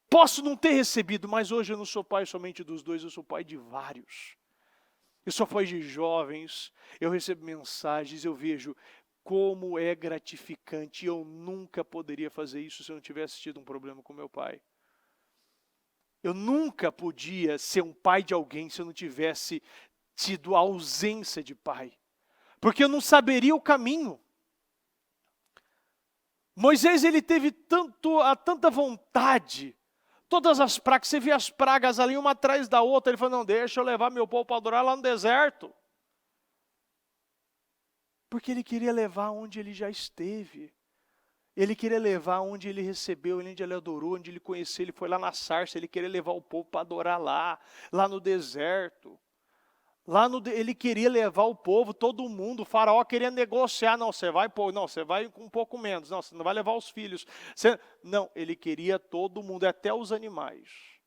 Posso não ter recebido, mas hoje eu não sou pai somente dos dois, eu sou pai de vários. Eu sou pai de jovens, eu recebo mensagens, eu vejo como é gratificante. Eu nunca poderia fazer isso se eu não tivesse tido um problema com meu pai. Eu nunca podia ser um pai de alguém se eu não tivesse tido a ausência de pai. Porque eu não saberia o caminho. Moisés, ele teve tanta vontade, todas as pragas, você vê as pragas ali uma atrás da outra, ele falou, não, deixa eu levar meu povo para adorar lá no deserto. Porque ele queria levar onde ele já esteve. Ele queria levar onde ele recebeu, onde ele adorou, onde ele conheceu, ele foi lá na sarça, ele queria levar o povo para adorar lá no deserto. Ele queria levar o povo, todo mundo, o faraó queria negociar, não, você vai com um pouco menos, não, você não vai levar os filhos. Não, ele queria todo mundo, até os animais.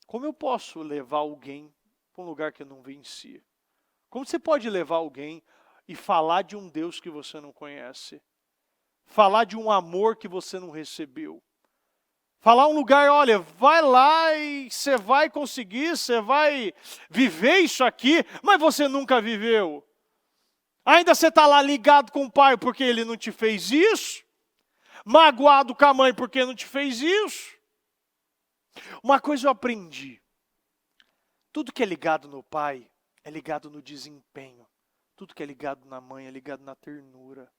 Como eu posso levar alguém para um lugar que eu não venci? Como você pode levar alguém e falar de um Deus que você não conhece? Falar de um amor que você não recebeu? Falar um lugar, olha, vai lá e você vai conseguir, você vai viver isso aqui, mas você nunca viveu. Ainda você está lá ligado com o pai porque ele não te fez isso, magoado com a mãe porque não te fez isso. Uma coisa eu aprendi, tudo que é ligado no pai é ligado no desempenho, tudo que é ligado na mãe é ligado na ternura.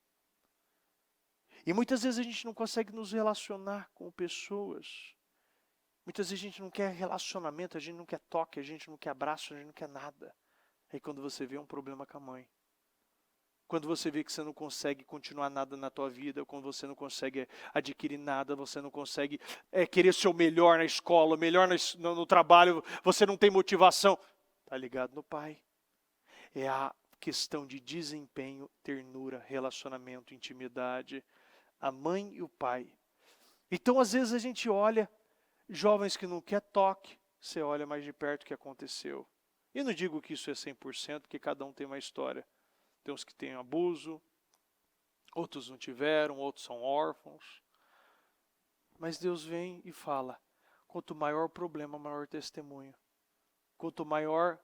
E muitas vezes a gente não consegue nos relacionar com pessoas. Muitas vezes a gente não quer relacionamento, a gente não quer toque, a gente não quer abraço, a gente não quer nada. Aí quando você vê um problema com a mãe. Quando você vê que você não consegue continuar nada na tua vida, quando você não consegue adquirir nada, você não consegue querer ser o melhor na escola, o melhor no trabalho, você não tem motivação. Está ligado no pai. É a questão de desempenho, ternura, relacionamento, intimidade. A mãe e o pai. Então, às vezes, a gente olha, jovens que não quer toque, você olha mais de perto o que aconteceu. E não digo que isso é 100%, porque cada um tem uma história. Tem uns que têm abuso, outros não tiveram, outros são órfãos. Mas Deus vem e fala, quanto maior o problema, maior o testemunho. Quanto maior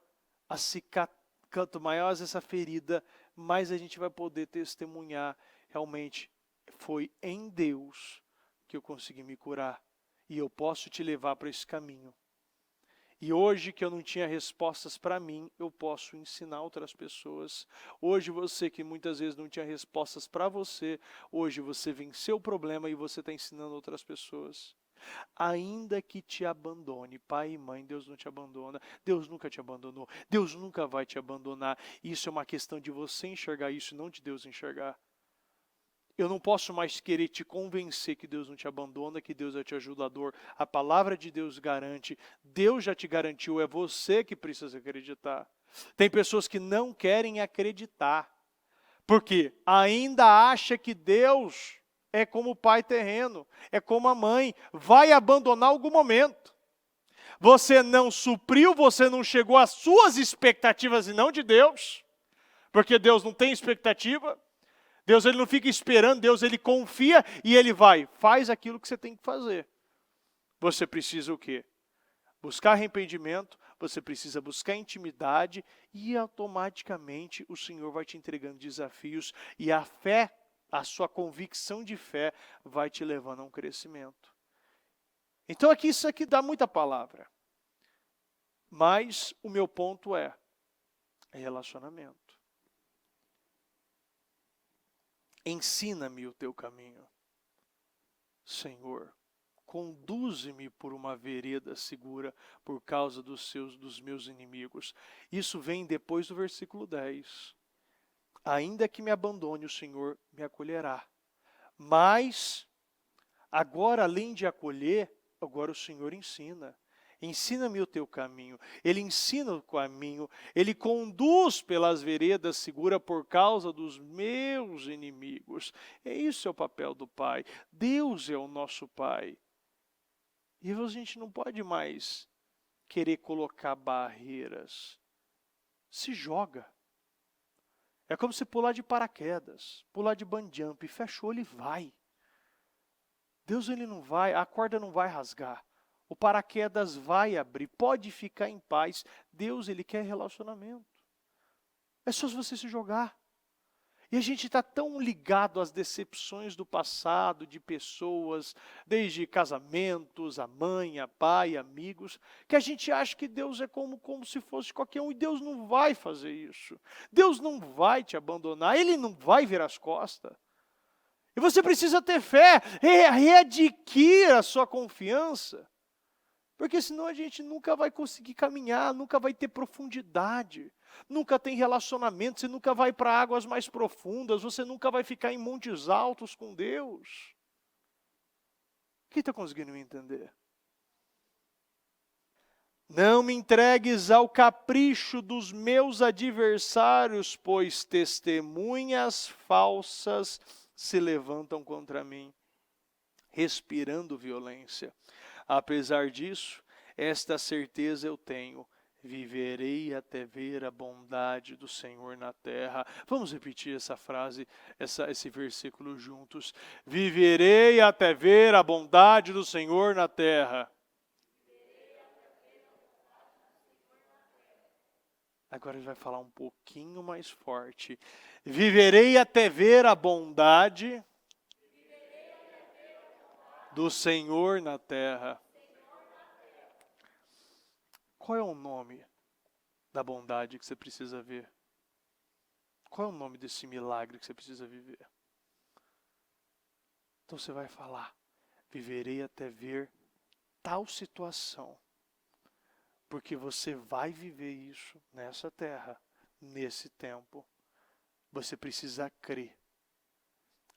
quanto maior essa ferida, mais a gente vai poder testemunhar realmente. Foi em Deus que eu consegui me curar. E eu posso te levar para esse caminho. E hoje que eu não tinha respostas para mim, eu posso ensinar outras pessoas. Hoje você que muitas vezes não tinha respostas para você, hoje você venceu o problema e você está ensinando outras pessoas. Ainda que te abandone, pai e mãe, Deus não te abandona, Deus nunca te abandonou, Deus nunca vai te abandonar. Isso é uma questão de você enxergar isso, não de Deus enxergar. Eu não posso mais querer te convencer que Deus não te abandona, que Deus é te ajudador. A palavra de Deus garante. Deus já te garantiu, é você que precisa acreditar. Tem pessoas que não querem acreditar. Porque ainda acha que Deus é como o pai terreno, é como a mãe, vai abandonar em algum momento. você não supriu, você não chegou às suas expectativas e não de Deus, porque Deus não tem expectativa. Deus ele não fica esperando, Deus ele confia e ele faz aquilo que você tem que fazer. Você precisa o quê? Buscar arrependimento, você precisa buscar intimidade e automaticamente o Senhor vai te entregando desafios e a fé, a sua convicção de fé vai te levando a um crescimento. Então isso aqui dá muita palavra, mas o meu ponto é relacionamento. Ensina-me o teu caminho, Senhor. Conduze-me por uma vereda segura por causa dos meus inimigos. Isso vem depois do versículo 10. Ainda que me abandone, o Senhor me acolherá. Mas, agora além de acolher, agora o Senhor ensina. Ensina-me o teu caminho. Ele ensina o caminho. Ele conduz pelas veredas segura por causa dos meus inimigos. Isso é o papel do Pai. Deus é o nosso Pai. E a gente não pode mais querer colocar barreiras. Se joga. É como se pular de paraquedas, pular de bungee jump. Fechou, ele vai. Deus ele não vai, a corda não vai rasgar. O paraquedas vai abrir, pode ficar em paz. Deus, ele quer relacionamento. É só você se jogar. E a gente está tão ligado às decepções do passado, de pessoas, desde casamentos, a mãe, a pai, amigos, que a gente acha que Deus é como se fosse qualquer um. E Deus não vai fazer isso. Deus não vai te abandonar, Ele não vai virar as costas. E você precisa ter fé, readquira a sua confiança. Porque senão a gente nunca vai conseguir caminhar, nunca vai ter profundidade, nunca tem relacionamento, você nunca vai para águas mais profundas, você nunca vai ficar em montes altos com Deus. Quem está conseguindo me entender? Não me entregues ao capricho dos meus adversários, pois testemunhas falsas se levantam contra mim, respirando violência. Apesar disso, esta certeza eu tenho, viverei até ver a bondade do Senhor na terra. Vamos repetir essa frase, esse versículo juntos. Viverei até ver a bondade do Senhor na terra. Agora ele vai falar um pouquinho mais forte. Viverei até ver a bondade do Senhor na terra. Qual é o nome da bondade que você precisa ver? Qual é o nome desse milagre que você precisa viver? Então você vai falar, viverei até ver tal situação. Porque você vai viver isso nessa terra, nesse tempo. Você precisa crer.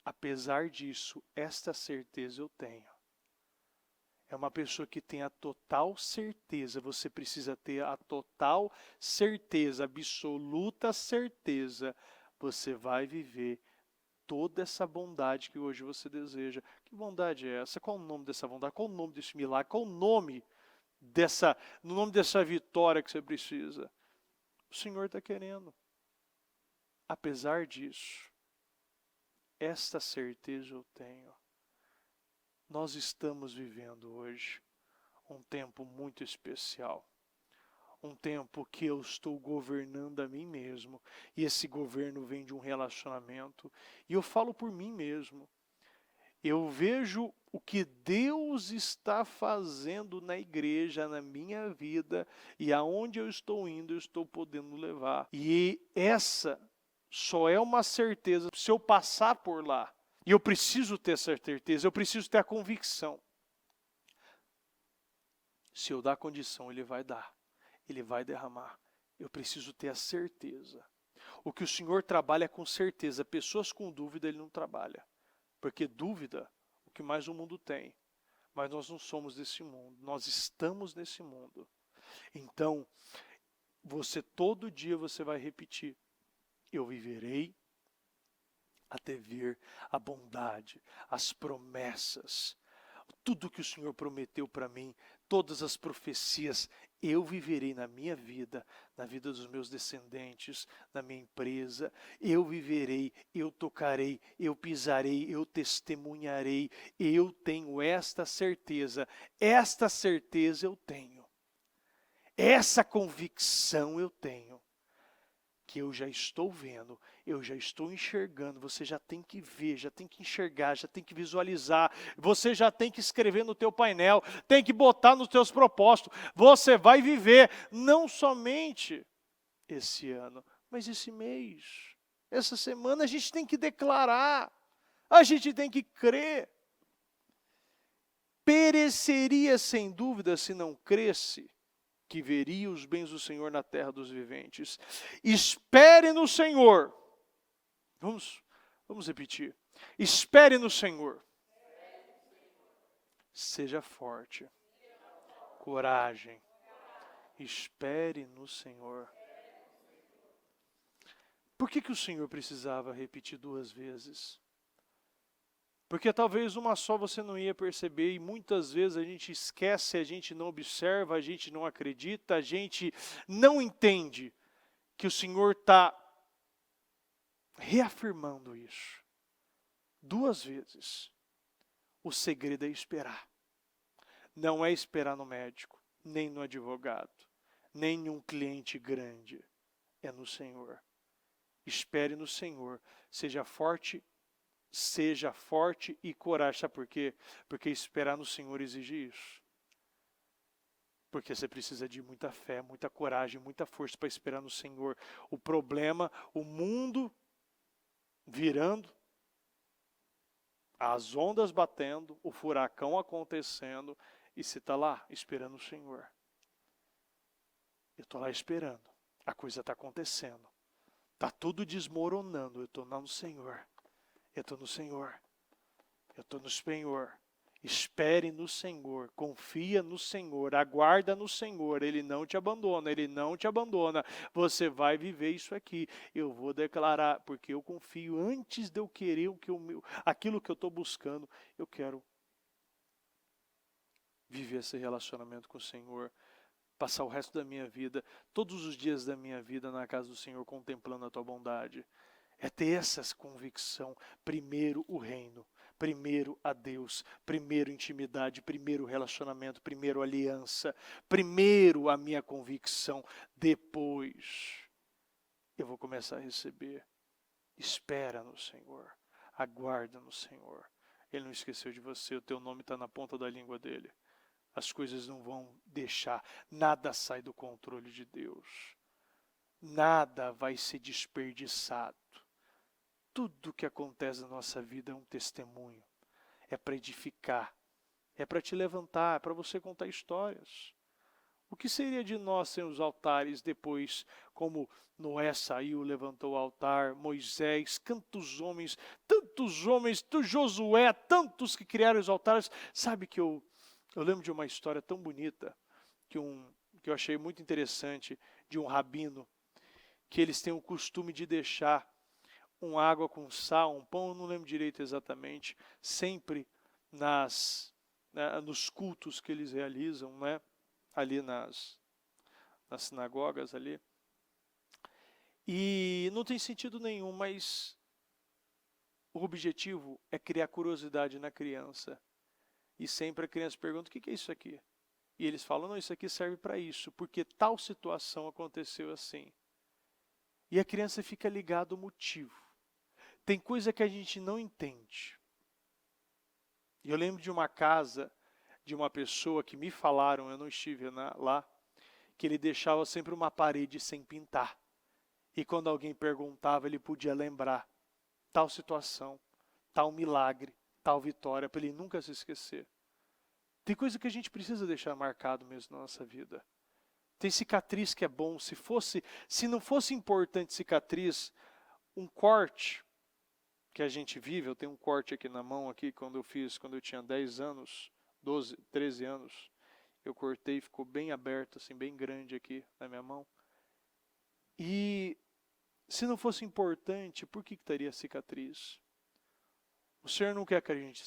Apesar disso, esta certeza eu tenho. É uma pessoa que tem a total certeza, você precisa ter a total certeza, absoluta certeza. Você vai viver toda essa bondade que hoje você deseja. Que bondade é essa? Qual o nome dessa bondade? Qual o nome desse milagre? Qual o nome dessa vitória que você precisa? O Senhor está querendo. Apesar disso, esta certeza eu tenho. Nós estamos vivendo hoje um tempo muito especial. Um tempo que eu estou governando a mim mesmo. E esse governo vem de um relacionamento. E eu falo por mim mesmo. Eu vejo o que Deus está fazendo na igreja, na minha vida. E aonde eu estou indo, eu estou podendo levar. E essa só é uma certeza se eu passar por lá. E eu preciso ter essa certeza, eu preciso ter a convicção. Se eu dar condição, Ele vai dar. Ele vai derramar. Eu preciso ter a certeza. O que o Senhor trabalha é com certeza. Pessoas com dúvida, Ele não trabalha. Porque dúvida, o que mais o mundo tem. Mas nós não somos desse mundo. Nós estamos nesse mundo. Então, todo dia você vai repetir. Eu viverei até ver a bondade, as promessas. tudo que o Senhor prometeu para mim, todas as profecias, eu viverei na minha vida, na vida dos meus descendentes, na minha empresa, eu viverei, eu tocarei, eu pisarei, eu testemunharei, eu tenho esta certeza eu tenho, essa convicção eu tenho, que eu já estou vendo, eu já estou enxergando, você já tem que ver, já tem que enxergar, já tem que visualizar, você já tem que escrever no teu painel, tem que botar nos teus propósitos, você vai viver não somente esse ano, mas esse mês, essa semana a gente tem que declarar, a gente tem que crer. Pereceria sem dúvida se não cresce que veria os bens do Senhor na terra dos viventes. Espere no Senhor. Vamos repetir. Espere no Senhor. Seja forte. Coragem. Espere no Senhor. Por que o Senhor precisava repetir 2 vezes? Porque talvez uma só você não ia perceber, e muitas vezes a gente esquece, a gente não observa, a gente não acredita, a gente não entende que o Senhor está reafirmando isso. 2 vezes. O segredo é esperar. Não é esperar no médico, nem no advogado, nem em um cliente grande. É no Senhor. Espere no Senhor. Seja forte e coragem. Sabe por quê? Porque esperar no Senhor exige isso. Porque você precisa de muita fé, muita coragem, muita força para esperar no Senhor. O problema, o mundo virando, as ondas batendo, o furacão acontecendo, e você está lá esperando o Senhor. Eu estou lá esperando. A coisa está acontecendo. Está tudo desmoronando. Eu estou lá no Senhor. Eu estou no Senhor. Eu estou no Senhor. Espere no Senhor. Confia no Senhor. Aguarda no Senhor. Ele não te abandona. Ele não te abandona. Você vai viver isso aqui. Eu vou declarar, porque eu confio. Antes de eu querer aquilo que eu estou buscando, eu quero viver esse relacionamento com o Senhor. Passar o resto da minha vida, todos os dias da minha vida na casa do Senhor, contemplando a tua bondade. É ter essa convicção. Primeiro o reino, primeiro a Deus, primeiro intimidade, primeiro relacionamento, primeiro aliança, primeiro a minha convicção, depois eu vou começar a receber. Espera no Senhor, aguarda no Senhor. Ele não esqueceu de você, o teu nome está na ponta da língua dele. As coisas não vão deixar, nada sai do controle de Deus. Nada vai ser desperdiçado. Tudo que acontece na nossa vida é um testemunho. É para edificar. É para te levantar, é para você contar histórias. O que seria de nós sem os altares depois, como Noé saiu, levantou o altar, Moisés, tantos homens, Josué, tantos que criaram os altares. Sabe que eu lembro de uma história tão bonita, que eu achei muito interessante, de um rabino, que eles têm o costume de deixar uma água com sal, um pão, eu não lembro direito exatamente, sempre nos cultos que eles realizam, né? Ali nas sinagogas ali. E não tem sentido nenhum, mas o objetivo é criar curiosidade na criança. E sempre a criança pergunta, o que é isso aqui? E eles falam, não, isso aqui serve para isso, porque tal situação aconteceu assim. E a criança fica ligada ao motivo. Tem coisa que a gente não entende. E eu lembro de uma casa, de uma pessoa que me falaram, eu não estive lá, que ele deixava sempre uma parede sem pintar. E quando alguém perguntava, ele podia lembrar tal situação, tal milagre, tal vitória, para ele nunca se esquecer. Tem coisa que a gente precisa deixar marcado mesmo na nossa vida. Tem cicatriz que é bom. Se não fosse importante cicatriz, um corte que a gente vive, eu tenho um corte aqui na mão, aqui, quando eu tinha 10 anos, 12, 13 anos, eu cortei e ficou bem aberto, assim, bem grande aqui na minha mão. E se não fosse importante, por que estaria cicatriz? O Senhor não quer que a gente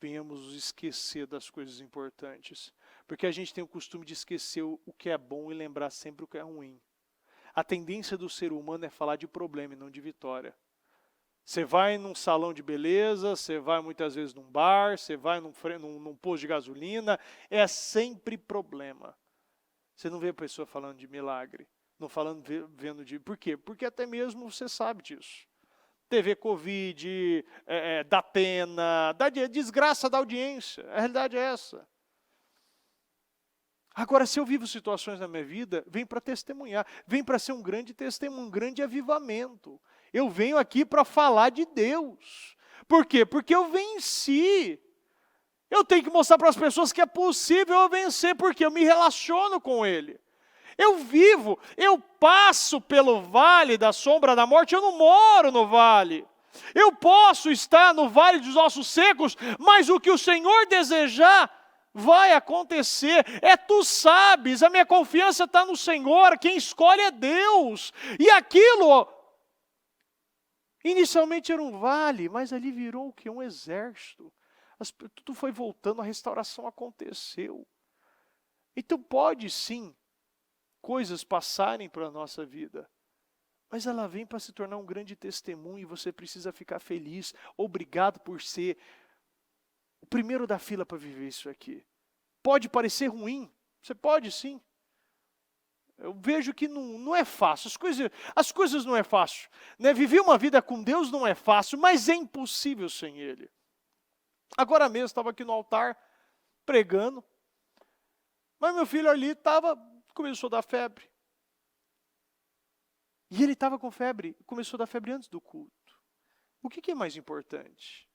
venhamos esquecer das coisas importantes. Porque a gente tem o costume de esquecer o que é bom e lembrar sempre o que é ruim. A tendência do ser humano é falar de problema e não de vitória. Você vai num salão de beleza, você vai muitas vezes num bar, você vai num posto de gasolina, é sempre problema. Você não vê a pessoa falando de milagre, não falando, vendo de... Por quê? Porque até mesmo você sabe disso. TV Covid, dá pena, dá desgraça da audiência, a realidade é essa. Agora, se eu vivo situações na minha vida, vem para testemunhar, vem para ser um grande testemunho, um grande avivamento. Eu venho aqui para falar de Deus. Por quê? Porque eu venci. Eu tenho que mostrar para as pessoas que é possível eu vencer, porque eu me relaciono com Ele. Eu vivo, eu passo pelo vale da sombra da morte, eu não moro no vale. Eu posso estar no vale dos ossos secos, mas o que o Senhor desejar vai acontecer. Tu sabes, a minha confiança está no Senhor, quem escolhe é Deus. E aquilo, inicialmente era um vale, mas ali virou o quê? Um exército. Tudo foi voltando, a restauração aconteceu. Então pode sim, coisas passarem para a nossa vida, mas ela vem para se tornar um grande testemunho e você precisa ficar feliz, obrigado por ser o primeiro da fila para viver isso aqui. Pode parecer ruim, você pode sim. Eu vejo que não é fácil, as coisas não é fácil. Né? Viver uma vida com Deus não é fácil, mas é impossível sem Ele. Agora mesmo, estava aqui no altar, pregando, mas meu filho ali começou a dar febre. E ele estava com febre, começou a dar febre antes do culto. O que é mais importante?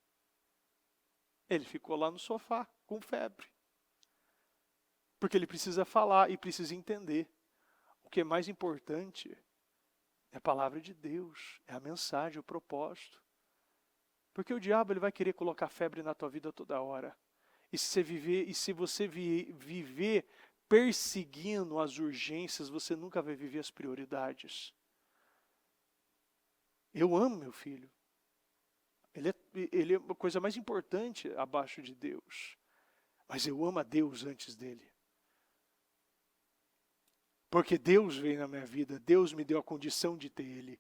Ele ficou lá no sofá, com febre. Porque ele precisa falar e precisa entender. O que é mais importante é a palavra de Deus, é a mensagem, o propósito. Porque o diabo ele vai querer colocar febre na tua vida toda hora. E se você viver perseguindo as urgências, você nunca vai viver as prioridades. Eu amo meu filho. Ele é a coisa mais importante abaixo de Deus. Mas eu amo a Deus antes dele. Porque Deus veio na minha vida, Deus me deu a condição de ter Ele.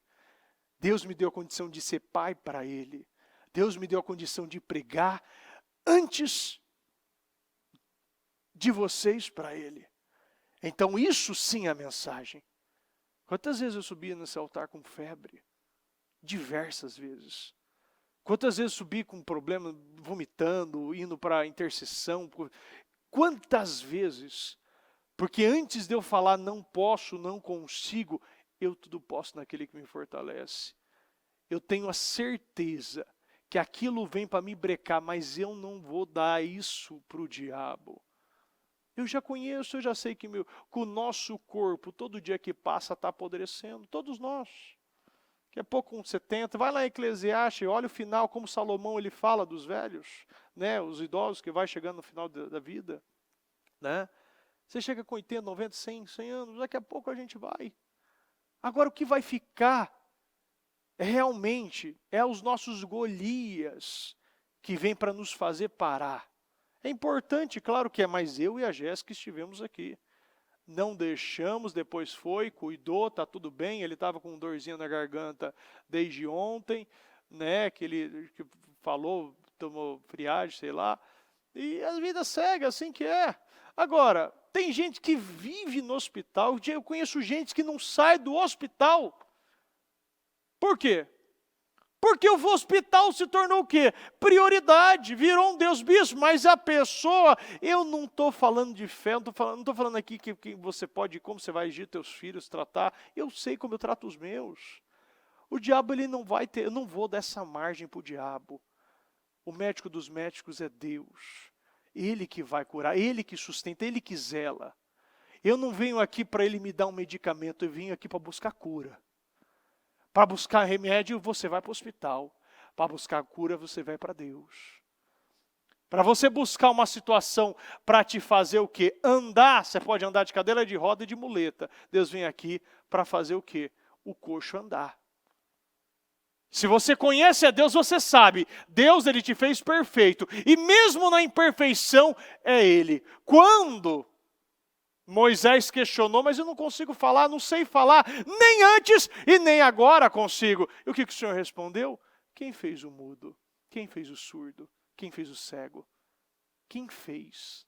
Deus me deu a condição de ser pai para Ele. Deus me deu a condição de pregar antes de vocês para Ele. Então isso sim é a mensagem. Quantas vezes eu subi nesse altar com febre? Diversas vezes. Quantas vezes subi com problema, vomitando, indo para a intercessão? Quantas vezes? Porque antes de eu falar não posso, não consigo, eu tudo posso naquele que me fortalece. Eu tenho a certeza que aquilo vem para me brecar, mas eu não vou dar isso para o diabo. Eu já conheço, eu já sei que o nosso corpo, todo dia que passa, está apodrecendo. Todos nós. Daqui a pouco com 70, vai lá em Eclesiastes, olha o final, como Salomão ele fala dos velhos, né, os idosos que vai chegando no final da vida. Né? Você chega com 80, 90, 100 anos, daqui a pouco a gente vai. Agora o que vai ficar realmente é os nossos Golias que vêm para nos fazer parar. É importante, claro que é mais eu e a Jéssica que estivemos aqui. Não deixamos, depois foi, cuidou, está tudo bem. Ele estava com dorzinha na garganta desde ontem, né? Que ele falou, tomou friagem, sei lá. E a vida segue, assim que é. Agora, tem gente que vive no hospital. Eu conheço gente que não sai do hospital. Por quê? Porque o hospital se tornou o quê? Prioridade, virou um Deus bispo, mas a pessoa, eu não estou falando de fé, não estou falando aqui que você pode, como você vai agir teus filhos, tratar, eu sei como eu trato os meus. O diabo ele não vai ter, eu não vou dar essa margem para o diabo. O médico dos médicos é Deus, Ele que vai curar, Ele que sustenta, Ele que zela. Eu não venho aqui para Ele me dar um medicamento, eu venho aqui para buscar cura. Para buscar remédio, você vai para o hospital. Para buscar cura, você vai para Deus. Para você buscar uma situação para te fazer o quê? Andar, você pode andar de cadeira de roda e de muleta. Deus vem aqui para fazer o quê? O coxo andar. Se você conhece a Deus, você sabe, Deus ele te fez perfeito. E mesmo na imperfeição, é Ele. Quando Moisés questionou, mas eu não consigo falar, não sei falar, nem antes e nem agora consigo. E o que o Senhor respondeu? Quem fez o mudo? Quem fez o surdo? Quem fez o cego? Quem fez?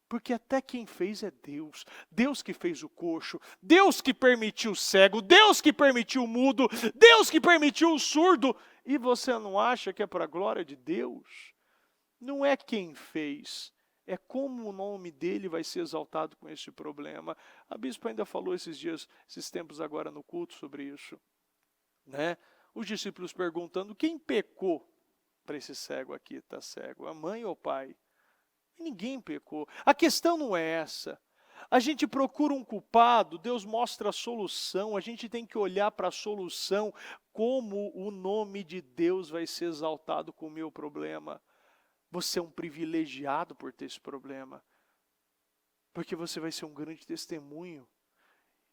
Porque até quem fez é Deus. Deus que fez o coxo, Deus que permitiu o cego, Deus que permitiu o mudo, Deus que permitiu o surdo. E você não acha que é para a glória de Deus? Não é quem fez, é como o nome dele vai ser exaltado com esse problema. A bispa ainda falou esses dias, esses tempos agora no culto sobre isso, né? Os discípulos perguntando, quem pecou para esse cego aqui estar cego? A mãe ou o pai? Ninguém pecou. A questão não é essa. A gente procura um culpado, Deus mostra a solução, a gente tem que olhar para a solução, como o nome de Deus vai ser exaltado com o meu problema. Você é um privilegiado por ter esse problema, porque você vai ser um grande testemunho.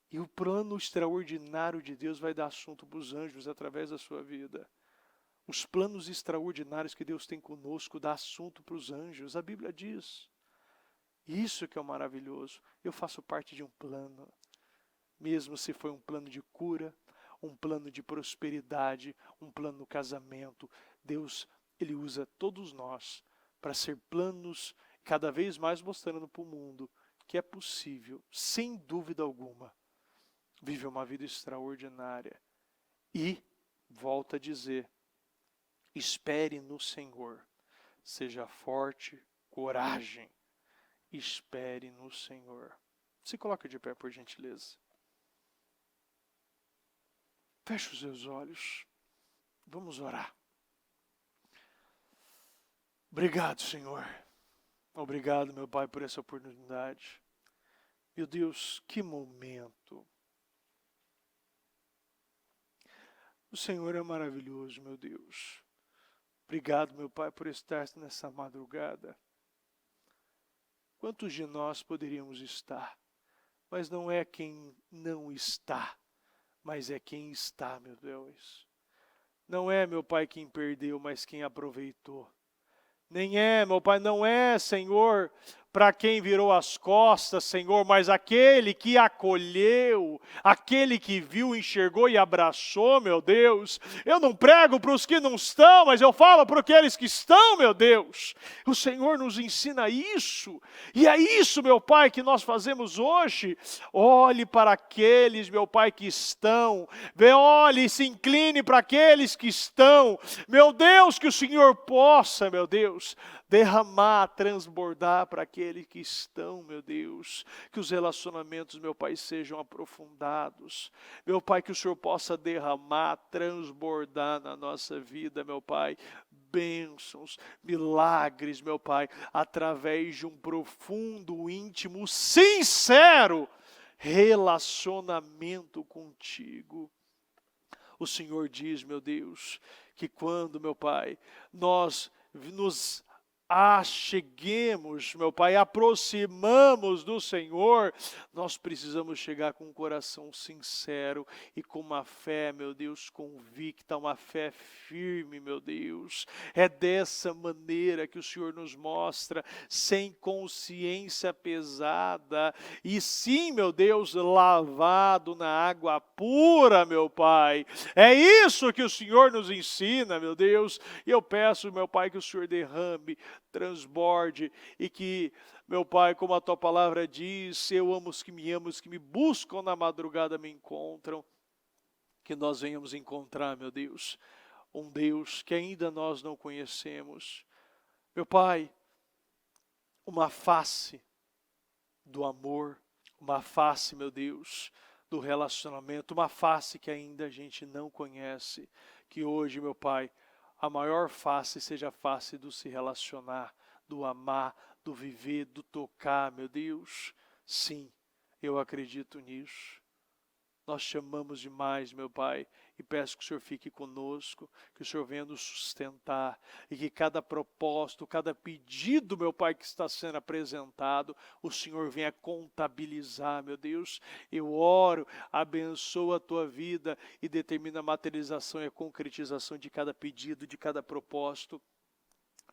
E o plano extraordinário de Deus vai dar assunto para os anjos através da sua vida. Os planos extraordinários que Deus tem conosco dá assunto para os anjos, a Bíblia diz. Isso que é o maravilhoso. Eu faço parte de um plano, mesmo se foi um plano de cura, um plano de prosperidade, um plano no casamento. Deus, Ele usa todos nós para ser planos, cada vez mais mostrando para o mundo que é possível, sem dúvida alguma, viver uma vida extraordinária. E, volto a dizer, espere no Senhor, seja forte, coragem, espere no Senhor. Se coloque de pé, por gentileza. Feche os seus olhos, vamos orar. Obrigado, Senhor. Obrigado, meu Pai, por essa oportunidade. Meu Deus, que momento. O Senhor é maravilhoso, meu Deus. Obrigado, meu Pai, por estar nessa madrugada. Quantos de nós poderíamos estar? Mas não é quem não está, mas é quem está, meu Deus. Não é, meu Pai, quem perdeu, mas quem aproveitou. Nem é, meu Pai, não é, Senhor, para quem virou as costas, Senhor, mas aquele que acolheu, aquele que viu, enxergou e abraçou, meu Deus. Eu não prego para os que não estão, mas eu falo para aqueles que estão, meu Deus. O Senhor nos ensina isso, e é isso, meu Pai, que nós fazemos hoje. Olhe para aqueles, meu Pai, que estão, olhe e se incline para aqueles que estão, meu Deus, que o Senhor possa, meu Deus, derramar, transbordar para aqueles que estão, meu Deus, que os relacionamentos, meu Pai, sejam aprofundados, meu Pai, que o Senhor possa derramar, transbordar na nossa vida, meu Pai, bênçãos, milagres, meu Pai, através de um profundo, íntimo, sincero relacionamento contigo. O Senhor diz, meu Deus, que quando, meu Pai, nós nos acheguemos, meu Pai, aproximamos do Senhor, nós precisamos chegar com um coração sincero e com uma fé, meu Deus, convicta, uma fé firme, meu Deus. É dessa maneira que o Senhor nos mostra, sem consciência pesada, e sim, meu Deus, lavado na água pura, meu Pai. É isso que o Senhor nos ensina, meu Deus, e eu peço, meu Pai, que o Senhor derrame, transborde, e que, meu Pai, como a Tua palavra diz, eu amo os que me amam, os que me buscam na madrugada me encontram, que nós venhamos encontrar, meu Deus, um Deus que ainda nós não conhecemos. Meu Pai, uma face do amor, uma face, meu Deus, do relacionamento, uma face que ainda a gente não conhece, que hoje, meu Pai, a maior face seja a face do se relacionar, do amar, do viver, do tocar, meu Deus. Sim, eu acredito nisso. Nós te amamos demais, meu Pai, e peço que o Senhor fique conosco, que o Senhor venha nos sustentar, e que cada propósito, cada pedido, meu Pai, que está sendo apresentado, o Senhor venha contabilizar, meu Deus. Eu oro, abençoa a tua vida e determina a materialização e a concretização de cada pedido, de cada propósito,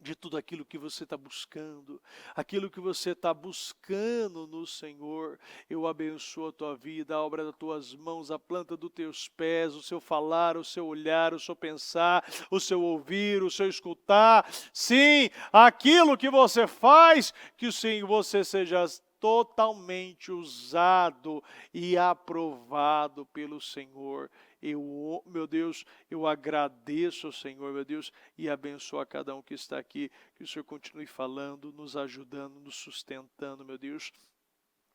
de tudo aquilo que você está buscando, aquilo que você está buscando no Senhor. Eu abençoo a tua vida, a obra das tuas mãos, a planta dos teus pés, o seu falar, o seu olhar, o seu pensar, o seu ouvir, o seu escutar. Sim, aquilo que você faz, que sim, você seja totalmente usado e aprovado pelo Senhor. Meu Deus, eu agradeço ao Senhor, meu Deus, e abençoo a cada um que está aqui, que o Senhor continue falando, nos ajudando, nos sustentando, meu Deus,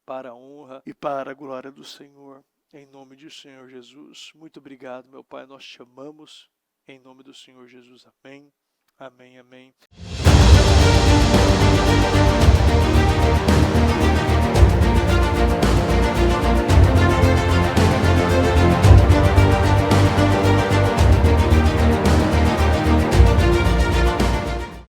para a honra e para a glória do Senhor, em nome do Senhor Jesus. Muito obrigado, meu Pai, nós te amamos, em nome do Senhor Jesus, amém, amém, amém.